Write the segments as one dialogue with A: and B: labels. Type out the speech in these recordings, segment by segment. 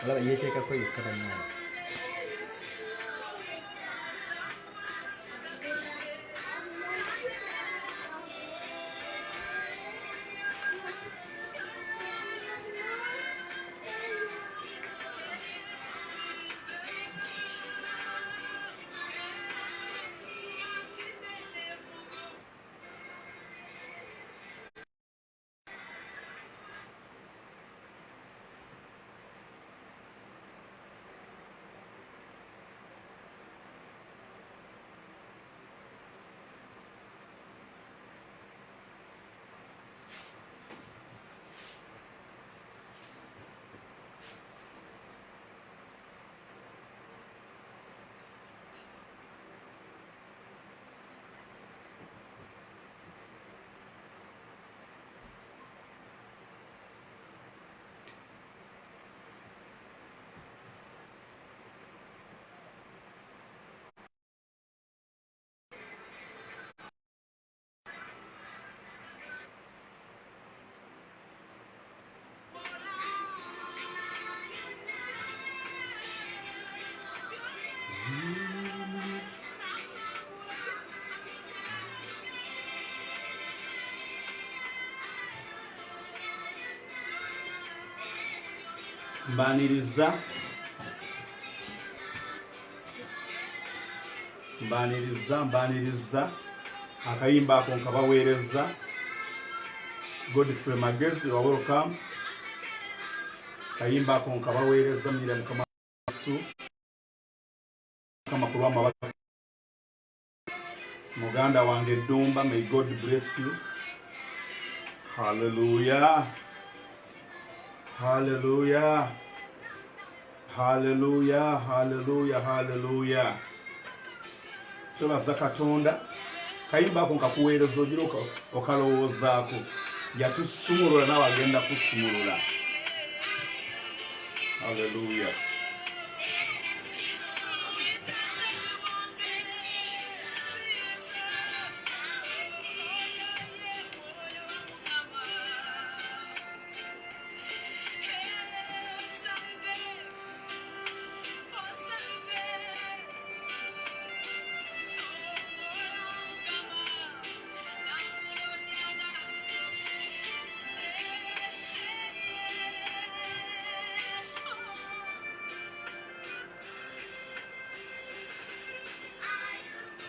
A: alaba yeteekako yekka bannange. mbaniriza akayimba ako nkabaweereza. Godfrey Magezi wa welcome. Kayimba ako nkabaweereza mira mukama Yesu kama kulwa mabaka muganda wange Dumba. May God bless you. Hallelujah, hallelujah, hallelujah, hallelujah, hallelujah. Tubaza Katonda. Kayimba ako nkakuweereza ogira okalowoozaako. Yatusumulula nawe agenda kusumulula. Hallelujah.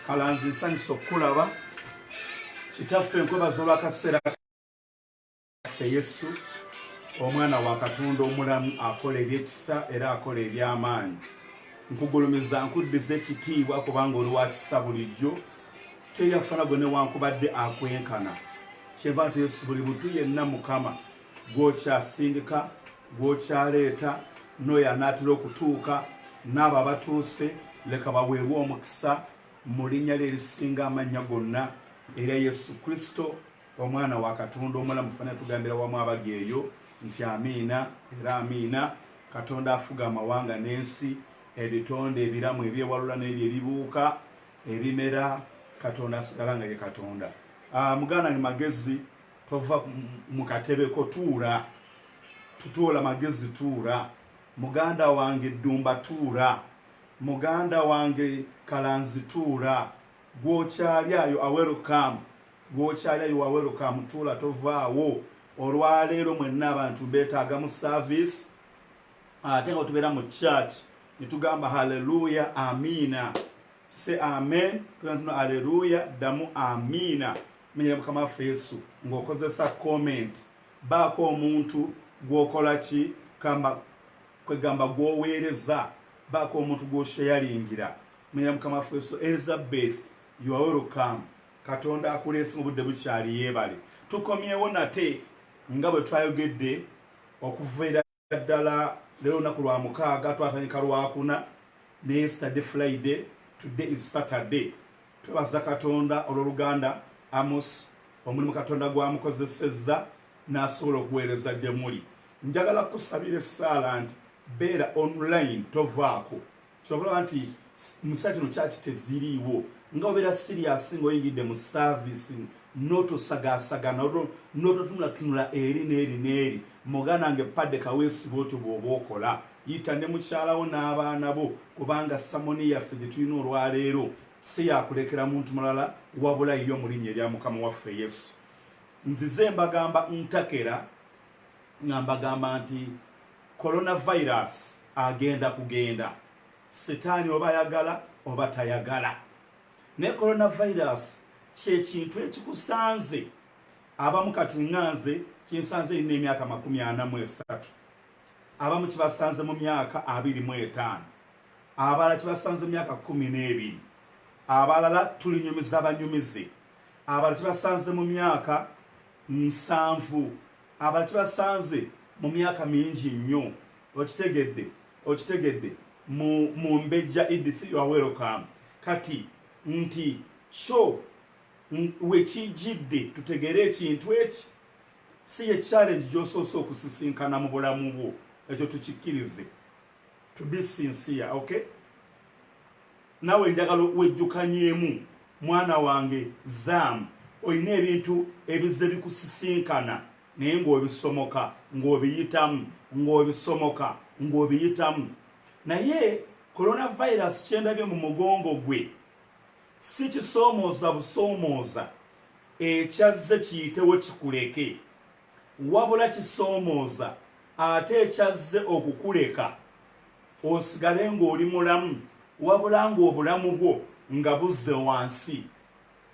A: Kalanzi nsanyusa okukulaba. Kitaffe nkwebaza olw'akaseera kaffe Yesu, omwana wa Katonda omulamu akola ebyekisa era akola eby'amaanyi. Nkugulumiza nkuddiza ekitiibwa kubanga oli wa kisa bulijjo. Teyafuna gwe newankubadde akwenkana. Kyeva nti Yesu buli muntu yenna Mukama gw'okyasindika, gw'okyaleeta, n'oyo anaatera okutuuka, n'abo abatuuse leka baweebwe omukisa mu linnya lye erisinga amannya gonna era Yesu Kristo omwana wa Katonda omulamu. Fana tugambira wamu abali eyo nti amiina era amiina. Katonda afuga amawanga n'ensi, ebitonde ebiramu ebyewalula n'ebyo ebibuuka ebimera. Katonda asigala nga ye Katonda. Muganda ni Magezi, tova mu katebe ko tuula. Tutuula Magezi tuula. Muganda wange Dumba tuula. Muganda wange Kalanzi tuula. Gwokyalyayo welcome. Gwokyalyayo welcome tuula tovaawo. Olwaleero mwenna abantu beetaaga mu service. Ate nga tubeera mu church nitugamba haleluya amiina. Se amen. Tugamba haleluya damu amiina. Menyera Mukama waffe Yesu ng'okozesa comment. Baako omuntu gwokola ki kamba kwegamba gwoweereza. Baako omuntu gw'oshayalingira. Menyera Mukama waffe Yesu. Elizabeth you are welcome. Katonda akuleese mu budde bukyali yeebale. Tukomyewo nate nga bwe twayogedde okuva ddala leero lunaku lwa mukaaga twatandika lwakuna ne yesterday Friday. Today is Saturday. Twebaza Katonda olw'oluganda Amos omulimu Katonda gwamukozesezza n'asobola okuweereza gye muli. Njagala kusabira essaala nti beera online tovaako. Kyobola nti musati no church teziriiwo. Nga obeera serious ng'oyingidde mu service n'otosagaasagana n'ototunula eri n'eri n'eri mugana nge padde kaweesi bwotyo bw'oba okola yita ne mukyalawo n'abaana bo kubanga samoni yaffe gye tulina olwaleero si yakulekera muntu mulala wabula yo mu linnya erya mukama waffe yesu. Nzize mbagamba ntakera nga mbagamba nti coronavirus agenda kugenda, setaani oba ayagala oba tayagala. Ne coronavirus kyekintu ekikusanze abamu kati ŋŋanze kinsanze erina emyaka 43, abamu kibasanze mu myaka 25, abalala kibasanze mu myaka 12, abalala tulinyumiza banyumize, abalala kibasanze mu myaka 7, abalala kibasanze mu myaka mingi nnyo. Okitegedde mu mbejja Edith you are welcome. Kati nti so wekijidde tutegere ekintu eki si ye challenge gy'osoose okusisinkana mu bulamu bwo, ekyo tukikkirize. To be sincere, okay? Nawe njagala wejjukanyemu mwana wange zaamu olina ebintu ebize bikusisinkana naye ng'obisomoka ng'obiyitamu ng'obisomoka ng'obiyitamu. Naye coronavirus kyendabye mu mugongo gwe si kisoomooza busoomooza ekyazze kiyitewo kikuleke, wabula kisoomooza ate ekyazze okukuleka osigale ng'oli mulamu, wabula ng'obulamu bwo nga buzze wansi,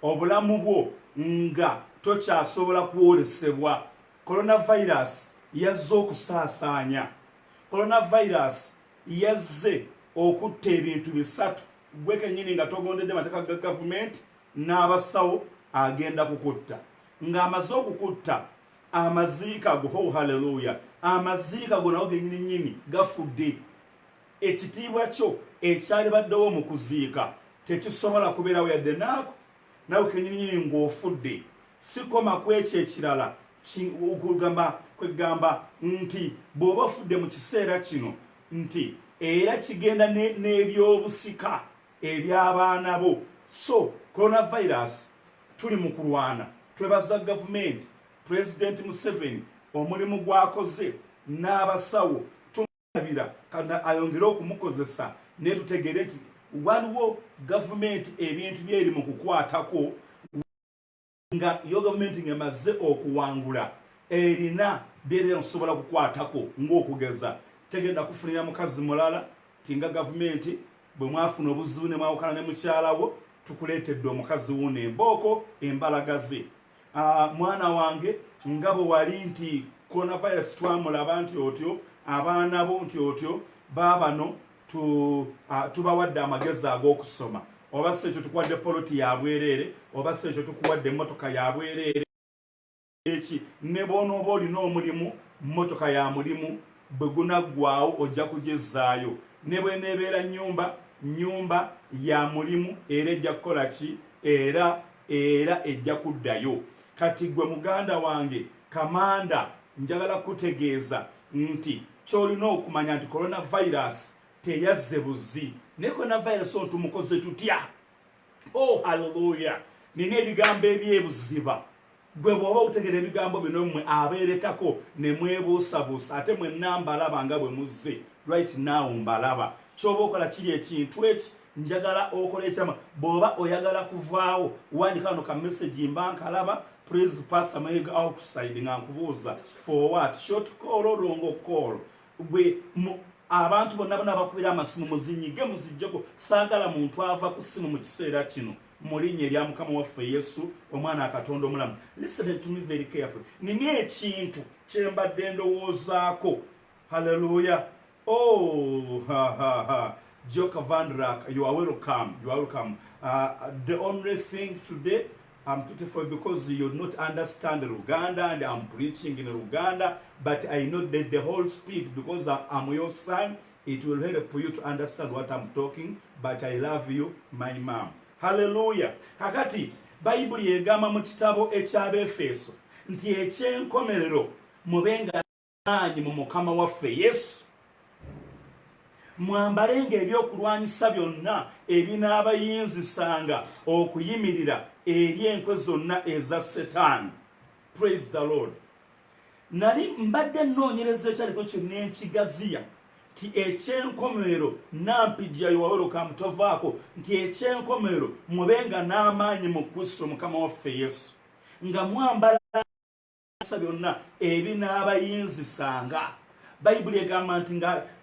A: obulamu bwo nga tokyasobola kwolesebwa. Coronavirus yazze okusaasaanya, coronavirus yazze okutta ebintu bisatu. Gwe kennyini nga togondedde mateeka ga gavumenti n'abasawo agenda kukutta. Ng'amaze okukutta amaziika go, oh haleluya, amaziika go nawo gennyini gafudde. Ekitiibwa kyo ekyali baddewo mu kuziika tekisobola kubeerawo yadde naako, nawe kennyini ng'ofudde. Sikoma ku ekyo ekirala kwegamba nti bw'oba ofudde mu kiseera kino nti era kigenda n'ebyobusika eby'abaana bo. So coronavirus tuli mu kulwana, twebaza gavumenti, President Museveni omulimu gwakoze n'abasawo tumulabira kana ayongere okumukozesa, ne tutegere nti waliwo gavumenti ebintu byeri mu kukwatako nga yo gavumenti ng'emaze okuwangula erina byeri okusobola kukwatako ng'okugeza tegenda kufunira mukazi mulala tinga gavumenti bwe mwafuna obuzibu ne mwawukana ne mukyalawo tukuleetedde omukazi wuno embooko embalagaze. Mwana wange nga bwe wali nti coronavirus twamulaba nti otyo, abaana bo nti otyo, baabano tubawadde amagezi ag'okusoma. Oba si ekyo tukuwadde poloti ya bwereere, oba si ekyo tukuwadde emmotoka ya bwereere. Eki ne bw'onooba olina omulimu, mmotoka ya mulimu bwe gunaggwaawo ojja kugyezaayo. Ne bw'eneebeera nnyumba ya mulimu era ejja kukola ki? Era ejja kuddayo. Kati gwe muganda wange Kamanda, njagala kutegeeza nti ky'olina okumanya nti coronavirus teyazze buzi. Ne coronavirus ono tumukoze tutya? Oh haleluya! Nina ebigambo ebyebuziba. Gwe bw'oba otegera ebigambo bino mmwe abeerekako ne mwebuusabuusa ate mwenna mbalaba nga bwe muzze. Right now mbalaba. Ky'oba okola kiri ekintu eki njagala okola ekyama. Bw'oba oyagala kuvaawo wandika kano ka message mba nkalaba, please pass Mayiga outside nga nkubuuza for what? Short call or long call? Gwe abantu bonna bakubira amasimu muzinyige muzijjeko. Saagala muntu ava ku ssimu mu kiseera kino mu linnya erya Mukama waffe Yesu omwana Katonda omulamu. Listen to me very carefully. Nina ekintu kye mbadde ndowoozaako. Hallelujah. Oh, Joka Vandrak, you are welcome. You are welcome. The only thing today, I'm pitiful because you don't understand Luganda and I'm preaching in Luganda, but I know that the whole speak because I'm your son. It will help you to understand what I'm talking, but I love you, my mom. Hallelujah. Hakati, Bayibuli egamba mu kitabo eky'Abefeso nti ekyenkomerero mubenga nanyi mu Mukama waffe Yesu. Mwambalenga ebyokulwanyisa byonna ebinaabayinzisanga okuyimirira eri enkwe zonna eza Setaani. Praise the Lord. nali mbadde nnoonyereza ekyaliko kyonna enkigaziya nti ekyenkomerero nampijja yuwaweruka mutovaako nti ekyenkomerero mubenga n'amaanyi mu Kristo Mukama waffe Yesu nga mwambala byonna ebinaabayinzisanga. Bayibuli egamba nti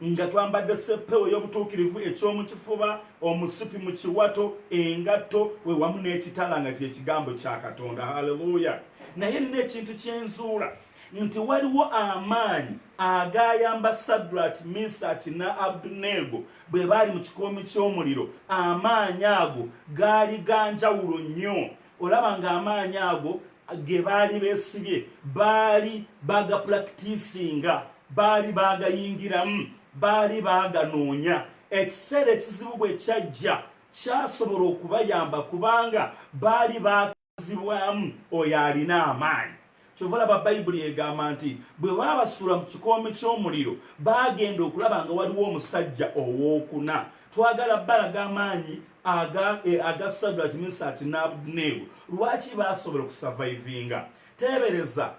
A: nga twambadde seppeewo y'obutuukirivu ekyomukifuba, omusipi mu kiwato, engatto we wamu n'ekitala nga kyekigambo kya Katonda. Haleluya! Naye nina ekintu kyenzuula nti waliwo amaanyi agayamba Sadraki, Misaki ne Abeduneego bwe baali mu kikoomi ky'omuliro. Amaanyi ago gaali ganjawulo nnyo. Olaba ng'amaanyi ago ge baali beesibye baali bagapulakitiisinga, baali bagayingiramu, baali baganoonya. Ekiseera ekizibu bwe kyajja kyasobola okubayamba kubanga baali bakazibwamu oyo alina amaanyi. Kyova olaba Bayibuli egamba nti bwe baabasuula mu kikoomi ky'omuliro baagenda okulaba nga waliwo omusajja owookuna. Twagala balaga amaanyi aga Sadraki, Misaki ne Abeduneego lwaki baasobola okusavaivinga. Teebereza,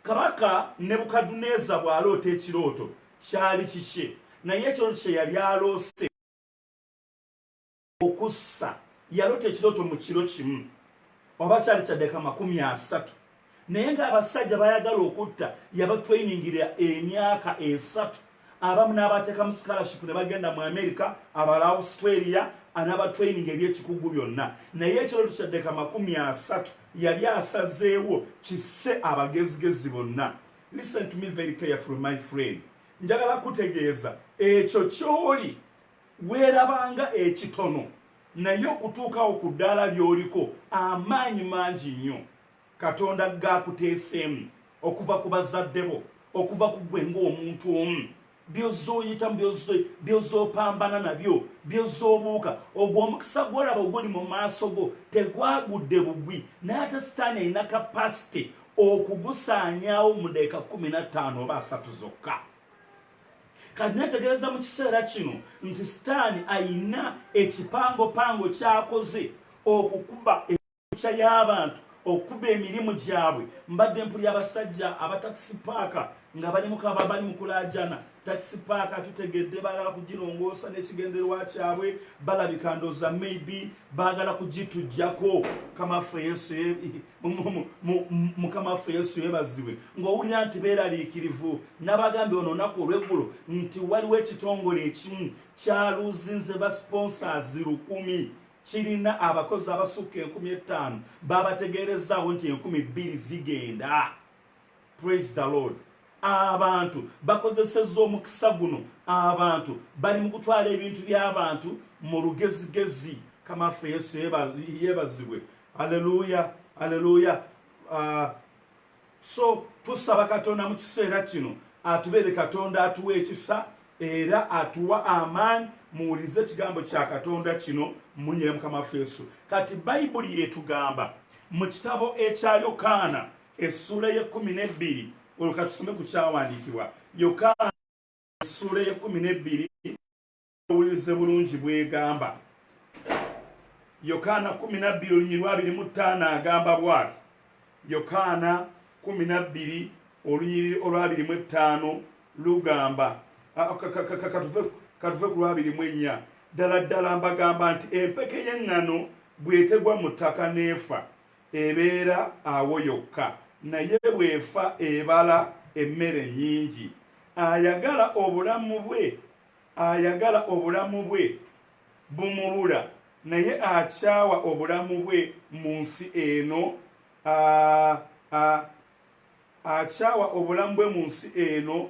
A: kabaka Nebukadduneeza bw'aloota ekirooto kyali kikye, naye ekirooto kye yali aloose okussa, yaloota ekirooto mu kiro kimu oba kyali kya ddeeka 30, naye ng'abasajja bayagala okutta yabatrainingira emyaka 3. Abamu n'abateekamu scholarship ne bagenda mu America, abala Australia, anabatraininga ebyekikugu byonna. Naye ekirooto kya ddeeka 30 yali asazeewo kisse abagezigezi bonna. Listen to me very carefully, my friend. Njagala kutegeeza ekyo ky'oli weerabanga ekitono, naye okutuukawo ku ddaala ly'oliko amaanyi mangi nnyo Katonda gaakuteeseemu okuva ku bazadde bo, okuva ku ggwe ng'omuntu omu. Byozooyitamu, byozoopambana nabyo, byozoobuuka, ogwo omukisa gw'olaba oguli mu maaso go tegwagudde bugwi, naye ate Sitaani alina kapasite okugusaanyaawo mu ddeeka 15 oba 3 zokka. Kati netegereza mu kiseera kino nti Sitaani alina ekipangopango kyakoze okukuba ekya y'abantu, okuba emirimu gyabwe. Mbadde mpulira abasajja abatakisi paaka nga bali mu kulaajana. Takisi paaka tutegedde baagala kugirongoosa n'ekigendererwa kyabwe, balabika ndooza maybe baagala kugitujjako. Mukama waffe Yesu yeebazibwe. Ng'owulira nti beeraliikirivu. N'abagambye ono olunaku olw'eggulo nti waliwo ekitongole ekimu kyaluuzinze ba sponsors 1,000, kirina abakozi abasukka 5,000, babategeerezaawo nti 2,000 zigenda. Praise the Lord. Abantu bakozesezza omukisa guno, abantu bali mu kutwala ebintu by'abantu mu lugezigezi. Mukama waffe Yesu yeebazibwe. Haleluya, haleluya. So tusaba Katonda mu kiseera kino atubeere Katonda atuwa ekisa era atuwa amaanyi. Muwulize ekigambo kya Katonda kino, munyire Mukama waffe Yesu. Kati Bayibuli yetugamba mu kitabo ekya Yokaana essula ye 12, olwo katusome ku kyawandiikibwa. Yokaana essula ye 12, owulize bulungi bwegamba. Yokaana 12 olunyiri lwa 25 agamba bw'ati. Yokaana 12 olunyiri olwa 25 lugamba, katuve ku lwa 24. Ddala ddala mbagamba nti empeke y'eŋŋano bw'etegwa mu ttaka n'efa ebeera awo yokka, naye bw'efa ebala emmere nnyingi. Ayagala obulamu bwe bumubula, naye akyawa obulamu bwe mu nsi eno, akyawa obulamu bwe mu nsi eno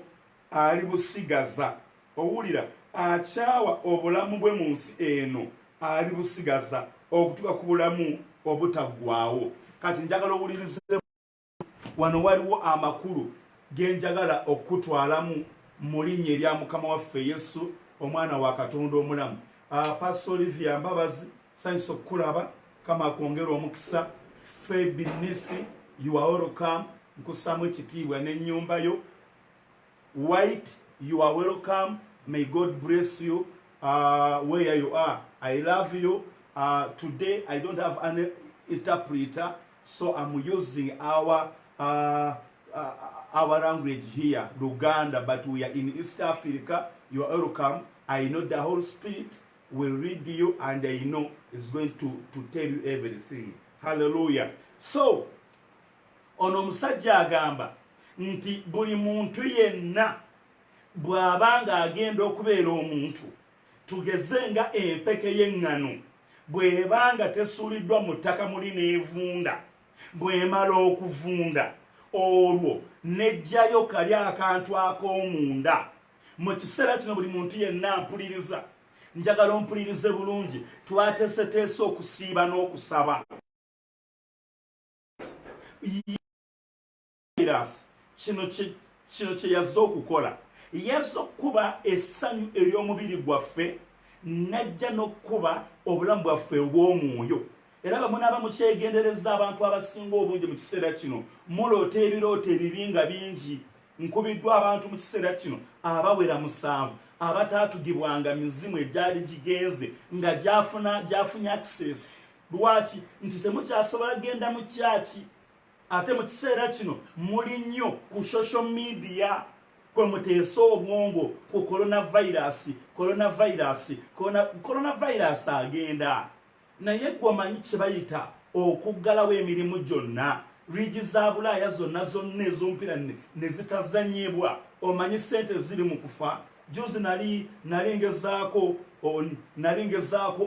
A: alibusigaza. Owulira, akyawa obulamu bwe mu nsi eno alibusigaza okutuuka ku bulamu obutaggwaawo. Kati njagala owulirize, wano waliwo amakulu genjagala okutwalamu mu linnya erya Mukama waffe Yesu, omwana wa Katonda omulamu. Pastor Olivia Mbabazi, sanyusa okukulaba. Kama akwongera omukisa. Fabi Nisi, you are welcome. Nkusaamu ekitiibwa n'ennyumba yo. White, you are welcome. May God bless you where you are. I love you. Today I don't have an interpreter, so I'm using our our language here, Luganda, but we are in East Africa. You are welcome. I know the Holy Spirit will read you, and I know is going to tell you everything. Hallelujah. So, ono musajja agamba nti buli muntu yenna bw'abanga agenda okubeera omuntu tugeze nga empeke y'eŋŋano bw'ebanga tesuuliddwa mu ttaka muli n'evunda bw'emala okuvunda olwo nejjayo kali akantu ak'omunda. Mu kiseera kino buli muntu yenna mpuliriza, njagala ompulirize bulungi, twateeseteese okusiiba n'okusaba. Kino kye yazze okukola, yazze okukuba essanyu ery'omubiri gwaffe, najja n'okkuba obulamu bwaffe obw'omwoyo. Era bamwe n'abamu kyegendereza abantu abasinga obungi mu kiseera kino muloota ebirooto ebibi nga bingi. Nkubiddwa abantu mu kiseera kino abawera 7 abataatugibwanga mizimu egyali gigenze nga gyafunye access. Lwaki? Nti temukyasobola genda mu kyaki. Ate mu kiseera kino muli nnyo ku social media kwe muteesa obwongo ku coronavirus agenda. Naye gwe omanyi kye bayita okuggalawo emirimu gyonna. Liigi za Bulaaya zonna ez'omupiira ne zitazanyibwa. Omanyi ssente ziri mu kufa. Juzi nali ngezaako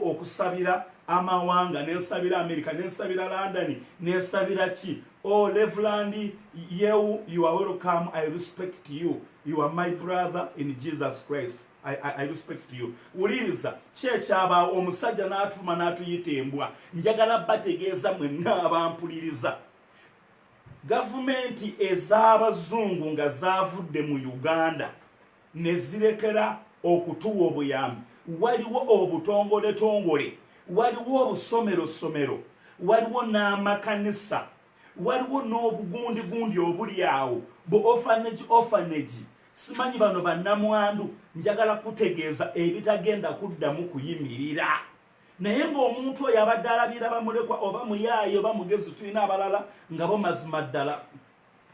A: okusabira amawanga, nensabira America, nensabira London, nensabira ki. Oh, Reverend, you are welcome. I respect you. You are my brother in Jesus Christ. I respect you. Wuliriza, kyekyaba omusajja n'atuma n'atuyita embwa. Njagala bategeeza mwenna abampuliriza. Gavumenti ez'abazungu nga zaavudde mu Uganda ne zirekera okutuwa obuyambi. Waliwo obutongole, waliwo obusomerosomero, waliwo n'amakanisa, waliwo n'obugundi obuli awo, bu orphanage. Simanyi bano bannamwandu, njagala kutegeeza ebitagenda kuddamu kuyimirira. Naye ng'omuntu oyo abadde alabira bamulekwa oba muyaayo oba mugezi, tulina abalala nga bo mazima ddala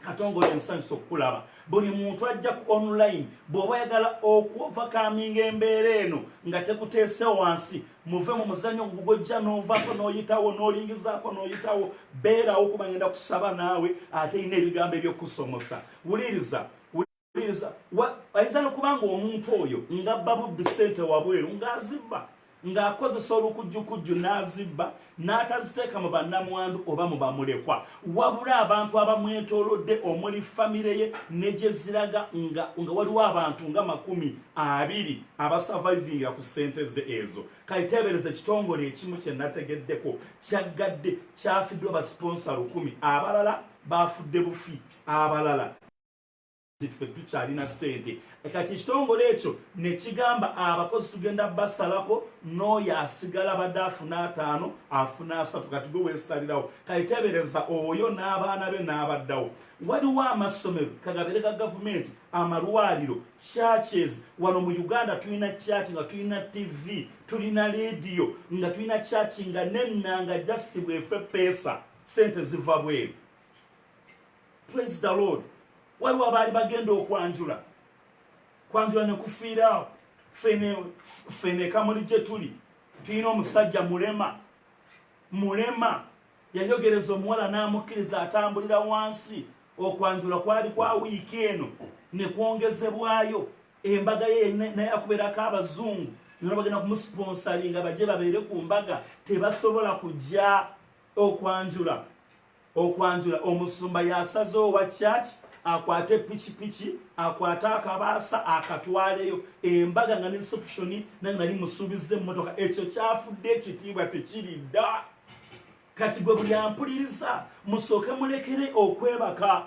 A: Katongole emusanyusa okukulaba. Buli muntu ajja ku online bw'oba oyagala okuovakaminga embeera eno nga tekuteese wansi, muve mu muzannyo gugojja n'ovaako n'oyitawo n'olingizaako n'oyitawo, beerawo kuba ngenda kusaba naawe ate ina ebigambo eby'okusomosa. Wuliriza, ayinza n'okubanga omuntu oyo ng'abba bubbi ssente wabweru ng'azibba, ng'akozesa olukujjukujju n'azibba n'ataziteeka mu bannamwandu oba mu bamulekwa, wabula abantu abamwetoolodde omuli famire ye ne gye ziraga nga waliwo abantu nga 20 abasavayivingira ku ssente ze ezo. Kayiteebereza ekitongole ekimu kye nategeddeko kyaggadde kyafiddwa basponsa 10, abalala baafudde bufi, abalala ffe tukyalina ssente. Kati ekitongole ekyo ne kigamba abakozi tugenda basalako, n'oyo asigala badde afuna 5 afuna 3, kati gwe weesalirawo. Kayiteebereza oyo n'abaana be n'abaddawo. Waliwo amasomero kagabire ga gavumenti, amalwaliro, churches. Wano mu Uganda tulina church nga tulina TV, tulina radio, nga tulina church nga nennanga just bwefe peesa ssente ziva bweru. Praise the Lord. Waliwo abaali bagenda okwanjula ne kufiira fene kamuli gye tuli. Tulina omusajja mulema yayogereza omuwala n'amukkiriza atambulira wansi. Okwanjula kwali kwa wiiki eno ne kwongezebwayo. Embaga ye naye akubeerako abazungu nabo bagenda kumusponsalinga bajje babeere ku mbaga, tebasobola kujja okwanjula. Omusumba yasaze owa church akwate pikipiki, akwate akabaasa akatwaleyo, embaga nga ne reception nange nali musuubize emmotoka. Ekyo kyafudde ekitiibwa tekiridda. Kati gwe buli ampuliriza musooke mulekere okwebaka.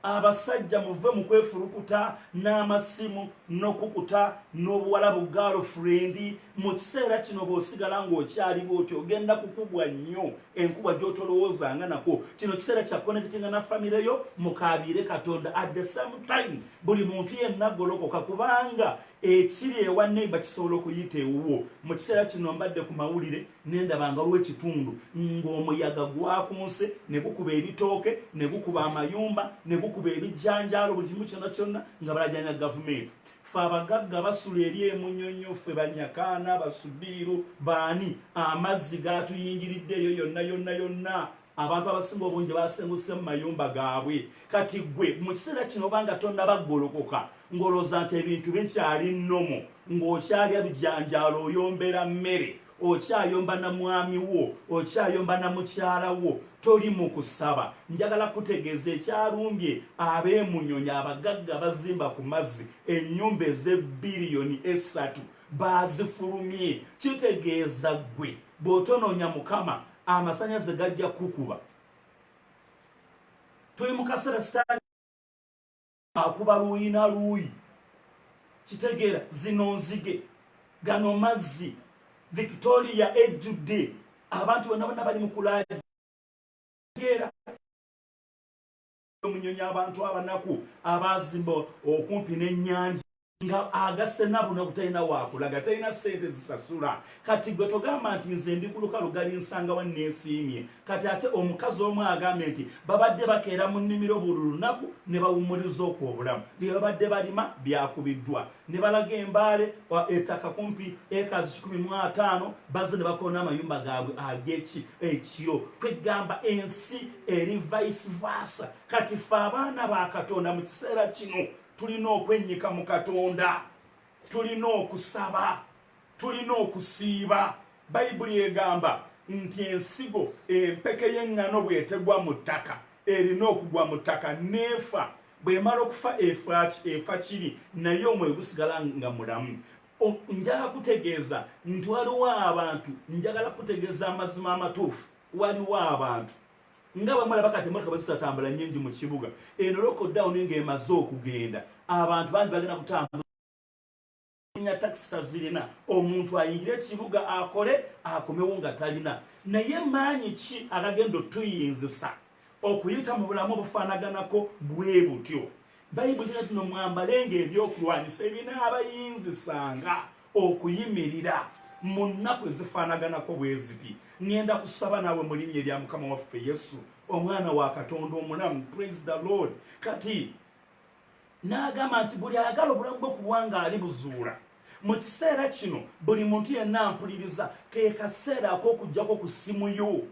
A: Abasajja muve mu kwefurukuta n'amasimu n'okukuta n'obuwala bu girlfriend. Mu kiseera kino bw'osigala ng'okyali bw'otyo ogenda kukubwa nnyo enkuba gy'otolowoozanga nako. Kino kiseera kya connectinga na famire yo, mukaabire Katonda. At the same time buli muntu yenna golokoka, kubanga ekiri ewa neighbor kisobola okuyita ewuwo. Mu kiseera kino mbadde ku mawulire nendabanga lw'ekitundu ng'omuyaga gwakunse ne gukuba ebitooke ne gukuba amayumba ne gukuba ebijjanjaalo buli kimu kyonna kyonna nga balajanya gavumenti. Ffe abagagga basula eri emunyonyo, ffe banyakaana basubiiru baani amazzi gaatuyingiridde eyo yonna abantu abasinga obungi basenguse mu mayumba gaabwe. Kati gwe mu kiseera kino obanga tonnabaggolokoka ng'olowooza nti ebintu bikyali nnomo, ng'okyalya bijanjaalo oyombera mmere, okyayomba na mwami wo, okyayomba na mukyala wo, toli mu kusaba. Njagala kutegeeza ekyalumbye ab'emunyonyi abagagga bazimba ku mazzi ennyumba ez'ebbiliyoni 3 bazifulumye. Kitegeeza gwe bw'otonoonya Mukama amasannyalaze gajja kukuba. Tuli mu kaseera sitaani akuba luuyi na luuyi. Kitegeera zino nzige gano mazzi Victoria ejjudde abantu bonna bali mu kulaaja. Kitegeera omunyonyi abantu abanaku abazimba okumpi n'ennyanja nga agase nabuna kutalina wakulaga, talina ssente zisasula. Kati gwe togamba nti nze ndi ku lukalu gali nsanga wanneesiimye. Kati ate omukazi omu agambye nti babadde bakeera mu nnimiro buli lunaku ne bawummuliza okwo obulamu. Bye babadde balima byakubiddwa ne balaga embaale ettaka kumpi ekazi 150 bazze ne bakoona amayumba gaabwe ag'eki ekiro. Twegamba ensi eri vice versa. Kati ffe abaana ba Katonda mu kiseera kino tulina okwennyika mu Katonda, tulina okusaba, tulina okusiiba. Bayibuli egamba nti ensigo empeke y'eŋŋano bw'etegwa mu ttaka erina okugwa mu ttaka n'efa. Bw'emala okufa efa kiri naye omwoyo gusigala nga mulamu. Njagala kutegeeza nti waliwo abantu, njagala kutegeeza amazima amatuufu, waliwo abantu nga bwe mulaba kati emmotoka bwe zitatambula nnyingi mu kibuga, eno lockdown ng'emaze okugenda, abantu bangi bagenda kutambula takisi tazirina, omuntu ayingire ekibuga akole akomewo nga talina. Naye maanyi ki agagenda otuyinzisa okuyita mu bulamu obufaanaganako bwe butyo? Bayibuli kati no mwambalenga ebyokulwanyisa ebinaabayinzisanga okuyimirira mu nnaku ezifaanaganako bwe ziti. Ngenda kusaba naawe mu linnya lya Mukama waffe Yesu, omwana wa Katonda omulamu. Praise the Lord. Kati n'agamba nti buli ayagala obulamu bw'okuwanga alibuzuula. Mu kiseera kino buli muntu yenna ampuliriza ke kaseera ak'okuggyako ku ssimu yo.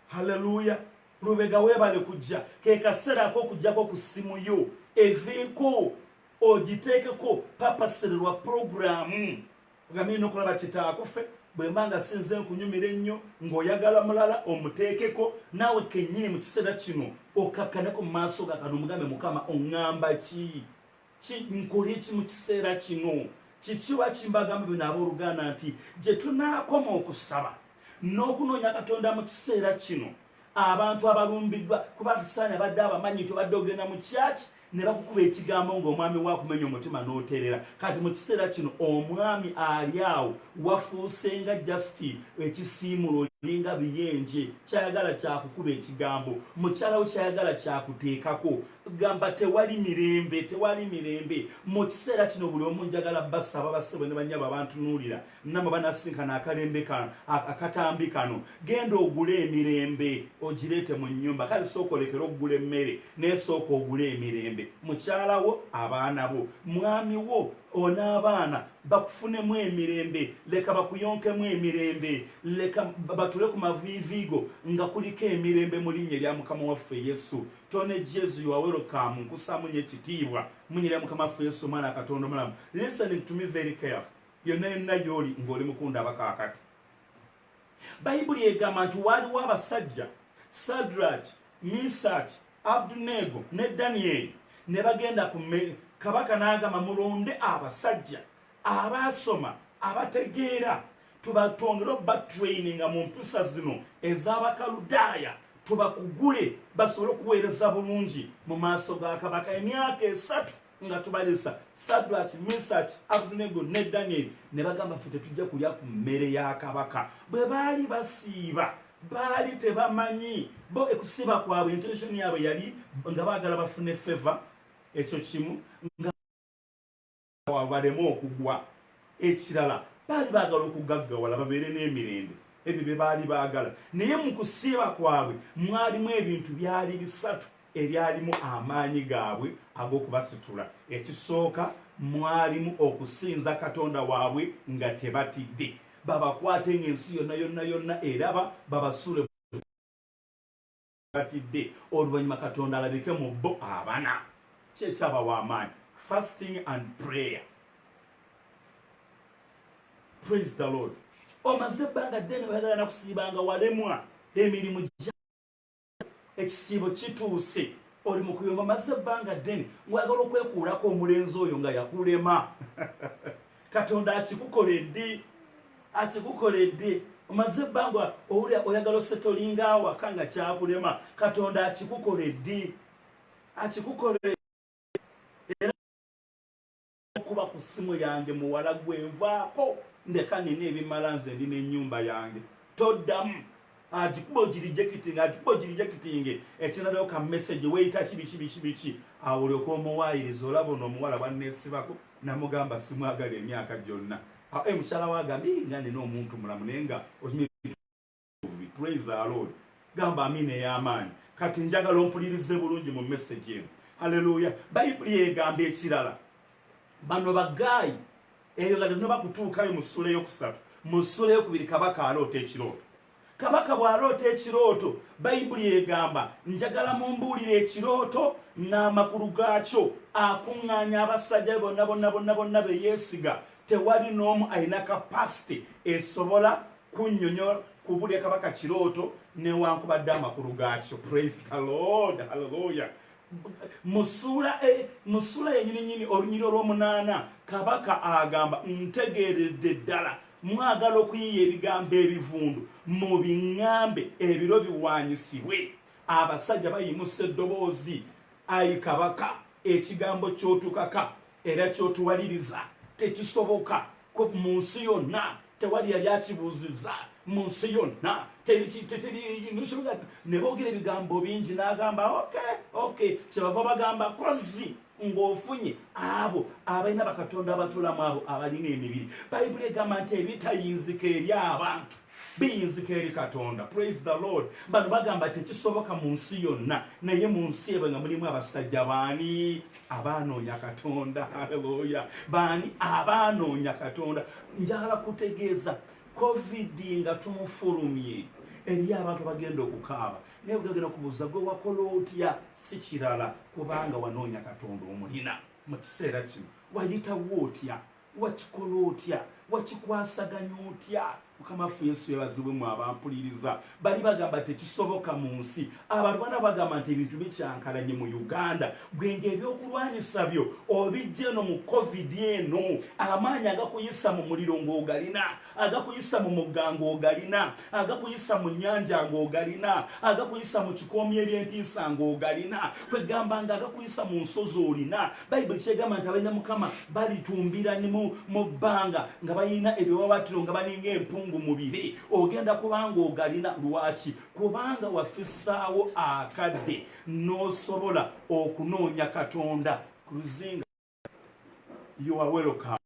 A: Haleluya. Lubega weebale kujja. Ke kaseera ak'okuggyako ku ssimu yo eveeko ogiteekeko papasererwa puroguramu. Ogamire n'okulaba kitaakufe bwe mbanga sinze nkunyumira ennyo ng'oyagala mulala omuteekeko naawe kennyini mu kiseera kino okakkaneko mu maaso ga Katonda omugambe Mukama oŋŋamba ki? Nkole ki mu kiseera kino? Kikiwa kimbagamba bino abooluganda nti gye tunaakoma okusaba n'okunoonya Katonda mu kiseera kino abantu abalumbiddwa kuba tusaana abadde abamanyi tobadde ogenda mu kyaki ne bakukuba ekigambo ng'omwami waakumenya omutima n'oteerera. Kati mu kiseera kino omwami ali awo wafuuse nga Justin ekisiimulo olinga biyenje, kyayagala kyakukuba ekigambo, mukyala we kyayagala kyakuteekako. Gamba tewali mirembe, tewali mirembe. Mu kiseera kino buli omu njagala basaba bassebo ne bannyabo abantunuulira namwe banasinkana akalembe kano akatambi kano, genda ogule emirembe ogireete mu nnyumba. Kale sooka olekere okugula emmere naye sooka ogule emirembe. Mukyala wo, abaana bo, mwami wo on'abaana bakufunemu emirembe, leka bakuyonkemu emirembe, leka batule ku maviiviigo nga kuliko emirembe mu linnya lya Mukama waffe Yesu. Tone Jesu, you are welcome. Nkusaamu nnyo ekitiibwa mu linnya lya Mukama waffe Yesu, omwana Katonda omulamu. Listening to me very careful. Yonna yonna y'oli ng'oli mukundaba kaakati. Bayibuli egamba nti waaliwo abasajja Sadraki, Misaki, Abedunego ne Danyeri ne bagenda ku kabaka n'agamba mulonde abasajja abaasoma abategeera tubatongere obatraininga mu mpisa zino ez'Abakaludaaya, tubakugule basobole okuweereza bulungi mu maaso ga kabaka. Emyaka 3 nga tubalisa Sadraki, Misaki, Abedunego ne Danyeri ne bagamba ffe tetujja kulya ku mmere ya kabaka. Bwe baali basiiba baali tebamanyi bo ekusiba kwabwe intention yaabwe yali nga baagala bafune favor. Ekyo kimu nga waabwe baleme okugwa. Ekirala baali baagala okugaggawala babeere n'emirembe, ebyo bye baali baagala. Naye mu kusiiba kwabwe mwalimu ebintu byali bisatu ebyalimu amaanyi gaabwe ag'okubasitula. Ekisooka, mwalimu okusinza Katonda waabwe nga tebatidde. Babakwate ng'ensi yonna eraba, babasuule batidde. Oluvannyuma Katonda alabike mu bo abana. Kyekyabawa amaanyi. Fasting and prayer. Praise the Lord. Omaze ebbanga ddene bayagala na kusiibanga walemwa emirimu gya ekisiibo kituuse. Oli mu kuyomba maze ebbanga ddene ng'oyagala okwekuulako omulenzi oyo nga yakulema. Katonda akikukoledde. Akikukoledde. Omaze ebbanga owulira oyagala osetolinga awaka nga kyakulema. Katonda akikukoledde. Akikukoledde. Era kuba ku ssimu yange muwala gwe nvaako ndeka nina ebimala nze ndi n'ennyumba yange. Toddamu. Agikuba ogirijekitinge ekinalayo ka message weyita kibiki awo olyoka omuwaayiriza olaba ono omuwala bwanneesibako namugamba simwagala emyaka gyonna. Mukyala wagambye nga nina omuntu mulamu naye nga praise the Lord. Gamba amina ey'amaanyi. Kati njagala ompulirize bulungi mu message eno. Haleluya. Bayibuli egamba ekirala. Bano bagaayi eyo nga teno bakutuukayo mu ssula eyokusatu. Mu ssula eyokubiri kabaka aloota ekirooto. Kabaka bw'aloota ekirooto, Bayibuli egamba njagala mumbuulire ekirooto n'amakulu gaakyo. Akuŋŋaanya abasajja bonna be yeesiga. Tewali n'omu alina kapasite esobola kunnyonnyola kubulya kabaka kirooto newankubadde amakulu gaakyo. Praise the Lord. Hallelujah. Musula yennyini olunyiri olw'omunaana kabaka agamba ntegeeredde ddala mwagala okuyiya ebigambo ebivundu mu biŋŋambe ebiro biwaanyisibwe. Abasajja bayimusa eddoboozi, ayi kabaka ekigambo ky'otukaka era ky'otuwaliriza tekisoboka mu nsi yonna. Tewali yali akibuuziza mu nsi yonna. Ne boogera ebigambo bingi n'agamba okay. Kyebava bagamba kozi ng'ofunye abo abalina bakatonda abatulamu abo abalina emibiri. Bayibuli egamba nti ebitayinzika eri abantu biyinzika eri Katonda. Praise the Lord. Bano bagamba tekisoboka mu nsi yonna, naye mu nsi ebo nga mulimu abasajja baani abaanoonya Katonda. Haleluya. Baani abaanoonya Katonda. Njagala kutegeeza COVID nga tumufulumye eriyo abantu bagenda okukaaba naye gagenda kubuuza gwe wakola otya? Si kirala kubanga wanoonya Katonda omulina mu kiseera kino. Wayitawo otya? Wakikola otya? Wakikwasaganya otya? Mukama waffe Yesu yebazibwemu abampuliriza. Bali bagamba tekisoboka mu nsi. Abantu bana bagamba nti ebintu bikyankalanye mu Uganda. Gwenga ebyokulwanyisa byo obijje no mu COVID eno. Amaanyi agakuyisa mu muliro ng'ogalina, agakuyisa mu mugga ng'ogalina, agakuyisa mu nnyanja ng'ogalina, agakuyisa mu kikoomi eby'entiisa ng'ogalina, kwegamba nga agakuyisa mu nsozi olina. Bayibuli kyegamba nti abalina Mukama balitumbira ne mu bbanga nga balina ebiwawaatiro nga balinga empungu mubiri. Ogenda kubanga ogalina. Lwaki? Kubanga wafissaawo akadde n'osobola okunoonya Katonda ku luzinga. You are welcome.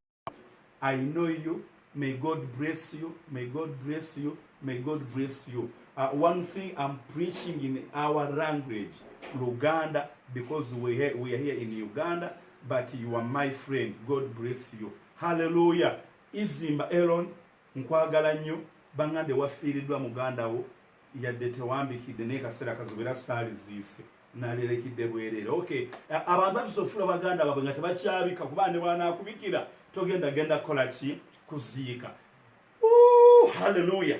A: I know you. May God bless you. May God bless you. May God bless you. One thing I'm preaching in our language, Luganda, because we are here in Uganda, but you are my friend. God bless you. Hallelujah. Izimba Aaron, nkwagala nnyo. Bangande wafiiriddwa muganda wo yadde tewambikidde naye kaseera kazibera saali ziise nalerekidde bwerere. Okay, abantu batusobola baganda babwe nga tebakyabika kuba ne bwanaakubikira genda kukola ki? Kuziika. Haleluya.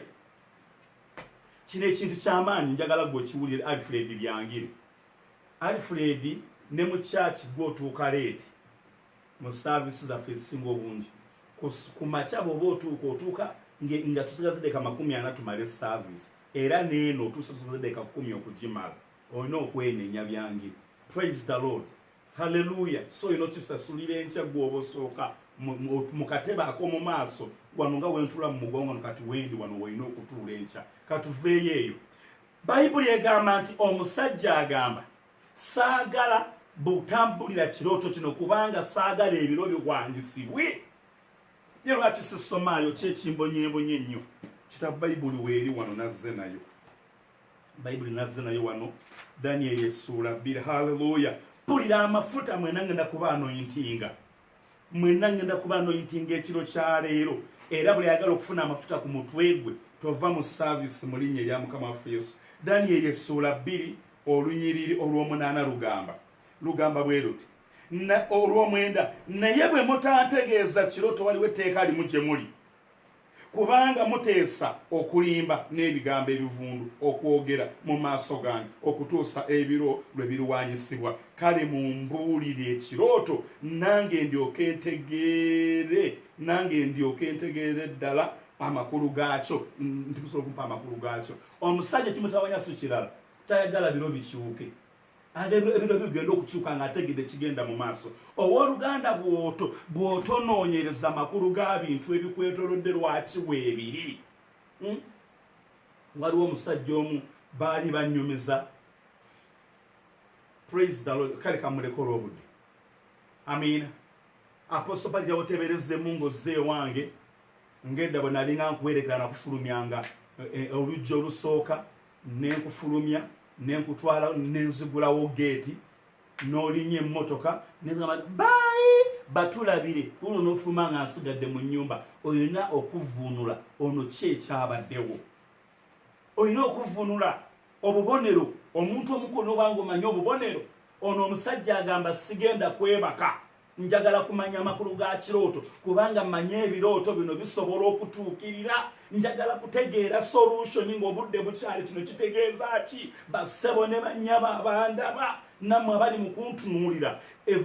A: Kino ekintu ky'amaanyi njagala gwe okiwulire. Alfred Byangire. Alfred ne mu church gw'otuuka leeti mu services zaffe ezisinga obungi. Ku makya bw'oba otuuka nga tusigaze deka 40 tumale service. Era neeno tusigaze deka 10 okugimala. Olina okwenenya Byangire. Praise the Lord. Hallelujah. So olina okisasulira enkya gw'oba osooka mu katebe ak'omu maaso wano nga wentula mu mugongo kati wendi wano walina okutuula enkya. Katuveeyo eyo. Bayibuli egamba nti omusajja agamba saagala butambulira kirooto kino kubanga saagala ebiro biwangisibwe. Ye lwaki sisomaayo kyekimbonyembonye ennyo kitabo bayibuli weeri wano nazze nayo. Bayibuli nazze nayo wano Daniel essuula 2. Haleluya. Mpulira amafuta mwena ngenda kuba anointinga. Mwena ngenda kuba anointinga ekiro kya leero. Era buli ayagala okufuna amafuta ku mutwe gwe tova mu service mu linnya erya Mukama waffe Yesu. Daniel essuula 2 olunyiriri olw'omunaana lugamba bwe luti olw'omwenda, naye bwe mutaategeeza kirooto waliwo etteeka limu gye muli, kubanga muteesa okulimba n'ebigambo ebivundu okwogera mu maaso gange okutuusa ebiro lwe birwanyisibwa. Kale mumbuulire ekirooto nange ndyoke ntegeere ddala amakulu gaakyo. Ntimusobola okumpa amakulu gaakyo. Omusajja kimutawanya si kirala, tayagala biro bikyuke. Ebiro bigenda okukyuka ng'ategedde kigenda mu maaso. Owooluganda bw'otonoonyereza amakulu ga bintu ebikwetoolodde lwaki weebiri. Waliwo omusajja omu baali banyumiza. Praise the Lord. Kale kamulekola obudde. Amiina. Apostle Paul yawoteberezemu ng'ozze ewange ng'edda bwe nali nga nkuwerekera nakufulumyanga olujja olusooka n'enkufulumya n'enkutwala n'enzigulawo geeti n'olinya emmotoka n'ezigamba baayi batulabire uno n'ofuluma nga nsigadde mu nnyumba. Olina okuvvuunula ono ki ekyabaddewo. Olina okuvvuunula obubonero. Omuntu omukono obanga omanyi obubonero. Ono omusajja agamba sigenda kwebaka, njagala kumanya amakulu ga kirooto kubanga manye ebirooto bino bisobola okutuukirira. Njagala kutegeera solution ng'obudde bukyali kino kitegeeza ki. Bassebo ne bannyaba abandaba nammwe abali mu kuntunuulira.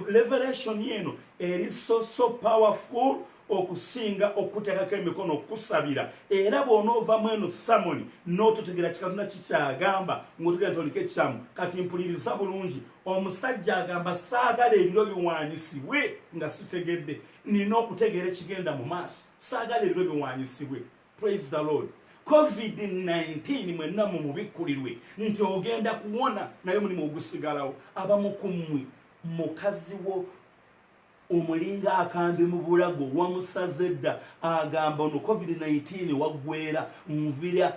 A: Revelation eno eri so powerful okusinga okuteekako emikono okusabira. Era bw'onoova mweno samoni n'ototegera kikatonda kikyagamba ng'otegera nti oliko ekyamu. Kati mpuliriza bulungi. Omusajja agamba saagala ebiro biwanyisibwe nga sitegedde. Nina okutegeera ekigenda mu maaso. Saagala ebiro biwanyisibwe. Praise the Lord. COVID-19 mwenna mubikkulirwe nti ogenda kuwona naye mulimu ogusigalawo. Abamu ku mmwe mukazi wo omulinga akambe mu bulago wamusaze dda agamba ono COVID-19 waggwera nvira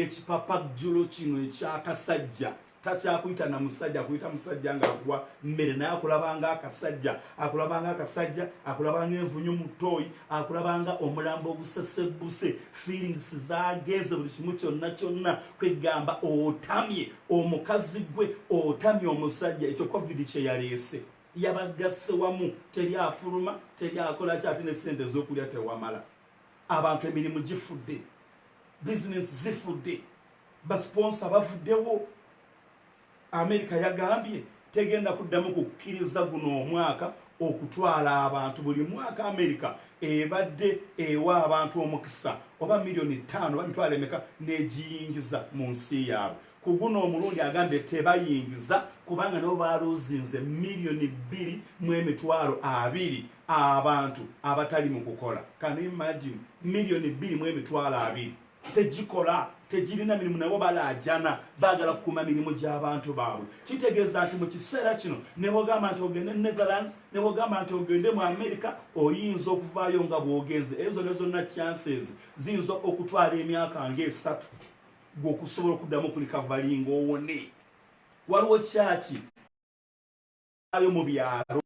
A: ekipapagjulo kino ekyakasajja. Takyakuyita na musajja, akuyita musajja ng'akuwa mmere naye akulabanga akasajja, akulabanga akasajja, akulabanga envunyu mu ttooyi, akulabanga omulambo ogusesebbuse, feelings zageze buli kimu kyonna kwegamba otamye omukazi gwe, otamye omusajja. Ekyo COVID kye yaleese. Yabagasse wamu, teri afuluma, teri akola kyate ne ssente z'okulya tewamala. Abantu emirimu gifudde, bizinesi zifudde, basponsa bavuddewo. Amerika yagambye tegenda kuddamu kukkiriza guno omwaka okutwala abantu. Buli mwaka Amerika ebadde ewa abantu omukisa oba milioni 5 oba mitwalo emeka n'egiyingiza mu nsi yaabwe. Ku guno omulundi agambye tebayingiza kubanga nabo baaluzinze milioni 2.2 abantu abatali mu kukola. Can you imagine? Milioni 2.2 tegikola, tegirina mirimu, nabo balaajana baagala kukuuma mirimu gy'abantu baabwe. Kitegeeza nti mu kiseera kino ne bw'ogamba nti ogende Netherlands, ne bw'ogamba nti ogende mu Amerika, oyinza okuvaayo nga bw'ogenze. Ezo ne zonna chances ziyinza okutwala emyaka nga3 gw'okusobola okuddamu kulikavalinga owone. Waliwo kyaki ayo mu byalo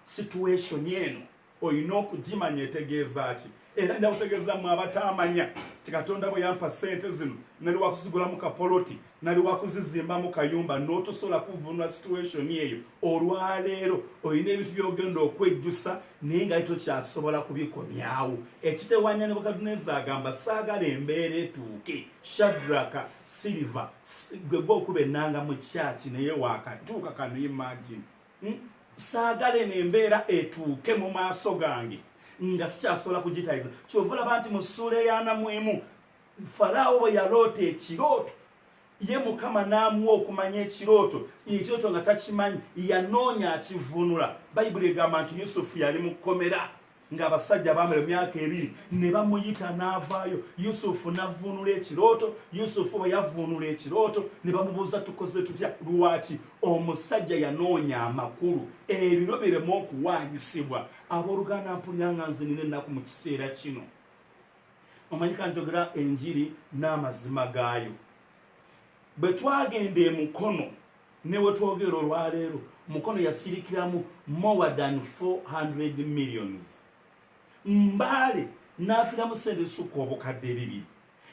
A: situation eno oyina okugimanya etegeeza ki. Era nja kutegeeza mmwe abatamanya ti Katonda bwe yampa ssente zino nali wakuzigulamu kapoloti, nali wakuzizimbamu kayumba n'otosobola kuvunula situation eyo. Olwaleero olina ebintu by'ogenda okwejjusa naye nga tokyasobola kubikomyawo. Ekitewanya Nebukadduneeza agamba saagala embeera etuuke. Shadraka, Silver, gwe gwokuba ennanga mu kyaki naye waakatuuka. Can you imagine? Saagala eno embeera etuuke mu maaso gange nga sikyasobola kugitayiza. Kyova olaba nti mu ssuula ey'anamwemu Falaawo bwe yaloota ekirooto, ye Mukama n'amuwa okumanya ekirooto nga takimanyi, yanoonya akivunula. Bayibuli egamba nti Yusufu yali mu kkomera ng'abasajja bamala emyaka 2 ne bamuyita n'avaayo. Yusufu n'avvuunula ekirooto. Yusufu bwe yavvuunula ekirooto ne bamubuuza tukoze tutya. Lwaki? Omusajja yanoonya amakulu ebiro biremu okuwaanyisibwa. Abooluganda mpulira nga nze nina ennaku mu kiseera kino. Omanyi ka njogera enjiri n'amazima gaayo. Bwe twagenda emukono ne we twogera olwaleero, mukono yasirikiramu more than 400 millions. Mbale n'afiiramu sente sukka obukadde 2.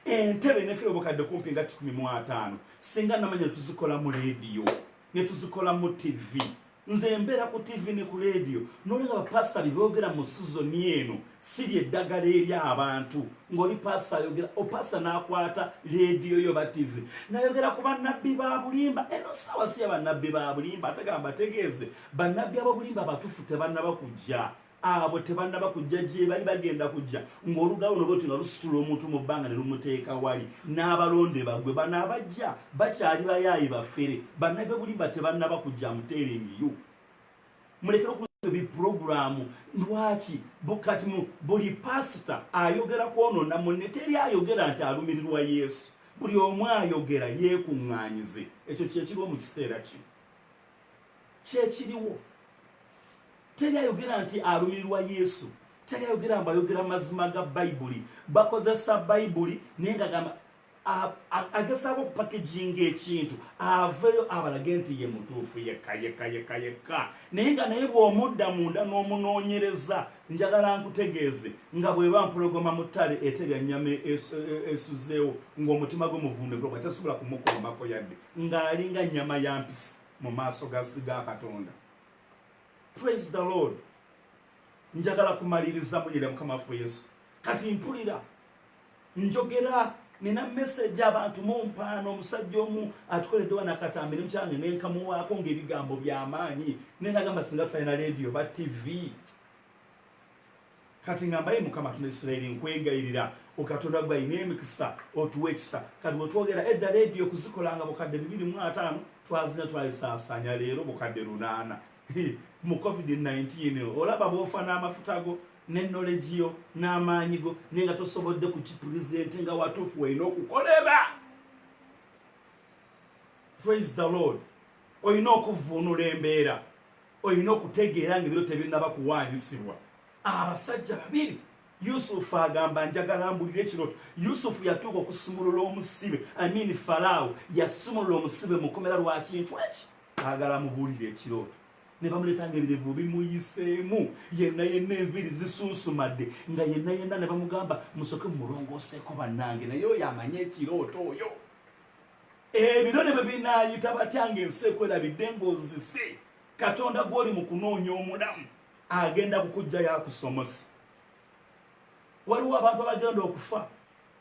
A: Entebe n'efiira obukadde kumpi nga 15. Singa namanya tuzikola mu leediyo ne tuzikola mu TV. Nze mbeera ku TV ne ku leediyo n'olenga bapasitali boogera mu sizoni eno siri eddagala eri abantu. Ng'oli pasita ayogera, opasita n'akwata leediyo yo ba TV n'ayogera ku bannabbi ba bulimba. Eno ssaawa si bannabbi ba bulimba, atagamba tegeeze bannabbi ab'obulimba abatuufu tebannaba kujja. Abo tebannaba kujja gye bali bagenda kujja ng'olugalo no bwoti nga lusitula omuntu mu bbanga ne lumuteeka wali n'abalonde bagwe banaabajja bakyali bayaayi baffere. Bannabbi bulimba tebannaba kujja muteerengiyo. Mulekere okuba bipurogulaamu. Lwaki bukati buli pasita ayogera kwonoona munne, teri ayogera nti alumirirwa Yesu. Buli omu ayogera yeekuŋŋaanyize. Ekyo kyekiriwo mu kiseera kino, kyekiriwo. Teri ayogera nti alumirirwa Yesu. Teri ayogera mbu ayogera mazima ga Bayibuli. Bakozesa Bayibuli naye ngagamba agezaako okupakeginga ekintu aveeyo abalage nti ye mutuufu yekka. Naye nga naye bw'omudda munda n'omunoonyereza, njagala nkutegeeze nga bw'eba mpologoma mu ttale eterya nnyama esuzeewo ng'omutima gwe muvunde gwe tasobola kumukombako yadde ng'alinga nnyama ya mpisi mu maaso ga Katonda. Praise the Lord. Njagala kumaliriza munyire Mukama waffe Yesu. Kati mpulira njogera nina message abantu mu mpaano omusajja omu atukoledde wana Katambi n'emukyange n'enkamuwaako ng'ebigambo by'amaanyi nenagamba singa tulina radio ba TV. Kati ngambaye Mukama tuna Isirairi nkwegayirira okatonda gwa ine emikisa otuwe ekisa. Kati bwe twogera edda radio kuzikolanga bukadde 2.5 twazina twalisaasanya leero bukadde 8. Mu COVID-19 olaba bwofa n'amafuta go n'eknowledge yo n'amaanyi go naye nga tosobodde kukipurizenti nga watuufu olina okukolera. Praise the Lord. Olina okuvvuunula embeera, olina okutegeera ng'ebiro tebinnaba kuwaanyisibwa. Abasajja 2 Yusufu agamba njagala mbulire ekirooto. Yusufu yatuuka okusimulula omusibe, Falaawo yasimulula omusibe mu kkomera lwa kintu eki agala mubuulire ekirooto. Ne bamuleetanga ebirevu bimuyiseemu yenna enviiri zisuusumadde nga yenna ne bamugamba musoke mumulongooseeko bannange naye oyo amanye ekirooto oyo. Ebiro ne bwe binaayita batya ng'ensi ekwerabidde ng'ozise Katonda gw'oli mu kunoonya omulamu agenda kukuggyayo akusomose. Waliwo abantu abagenda okufa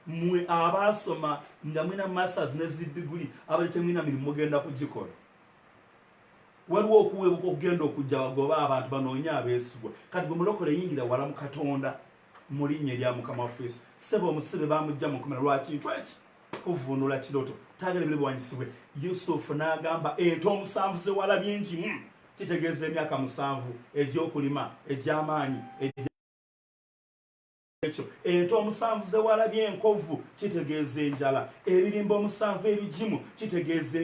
A: mmwe abaasoma nga mwina masters ne ziddiguli abali temwina mirimu mugenda kugikola. Waliwo okuweebuka okugenda okujja wagoba abantu banoonya abeesigwa. Kati gwe mulokole yingira wala mu Katonda mu linnya erya Mukama waffe Yesu. Ssebo omusibe baamujja mu kkomera lwa kintu eki kuvvuunula kirooto taagala ebire biwanyisibwe. Yusufu n'agamba ente 7 ze walabye engimu kitegeeza emyaka 7 egy'okulima egy'amaanyi ekyo. Ente 7 ze walabye enkovu kitegeeza enjala. Ebirimba 7 ebigimu kitegeeza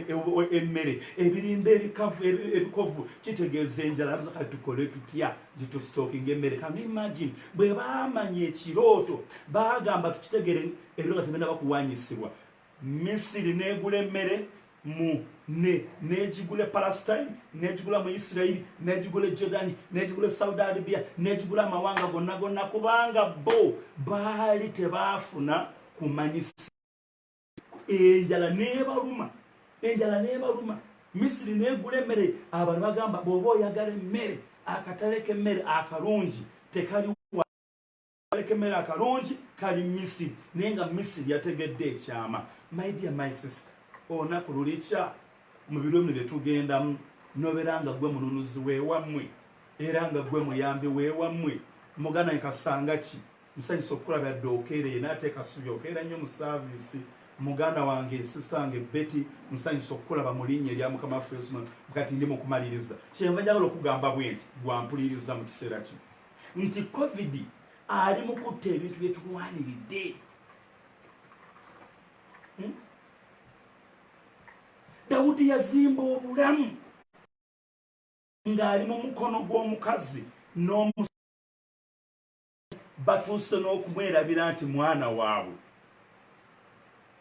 A: emmere. Ebirimba ebikovu kitegeeza enjala. Kati tukole tutya gitusitookinga emmere? Can you imagine bwe baamanya ekirooto baagamba tukitegere ebiro nga tebinaba kuwanyisibwa. Misiri n'egula emmere n'egigula Palestine, n'egigula mu Isirairi, n'egigula Jordan, n'egigula Saudi Arabia, n'egigula amawanga gonna kubanga bo baali tebaafuna kumanyisa. Enjala n'ebaluma. Misiri n'egula emmere. Abantu bagamba bw'oba oyagala emmere, akatale k'emmere akalungi tekali emmere akalungi kali Misiri. Naye nga Misiri yategedde ekyama. My dear my sister, olunaku lulikya mu biro bino bye tugendamu nobeera nga gwe mununuzi weewammwe era nga gwe muyambi weewammwe. Muganda nkasanga ki nsanyusa okukulaba yadde okeereye n'ateeka subi okeera nnyo mu saaviisi. Muganda wange sister wange Betty nsanyusa okukulaba mu linnya erya Mukama waffe Yesu kati ndi mu kumaliriza. Kyenva njagala okugamba bwe nti gwampuliriza mu kiseera kino. nti covid ali mu kutta ebintu bye tulwaniridde. Dawudi yazimba obulamu ng'ali mu mukono gw'omukazi batuuse n'okumwerabira nti mwana waabwe.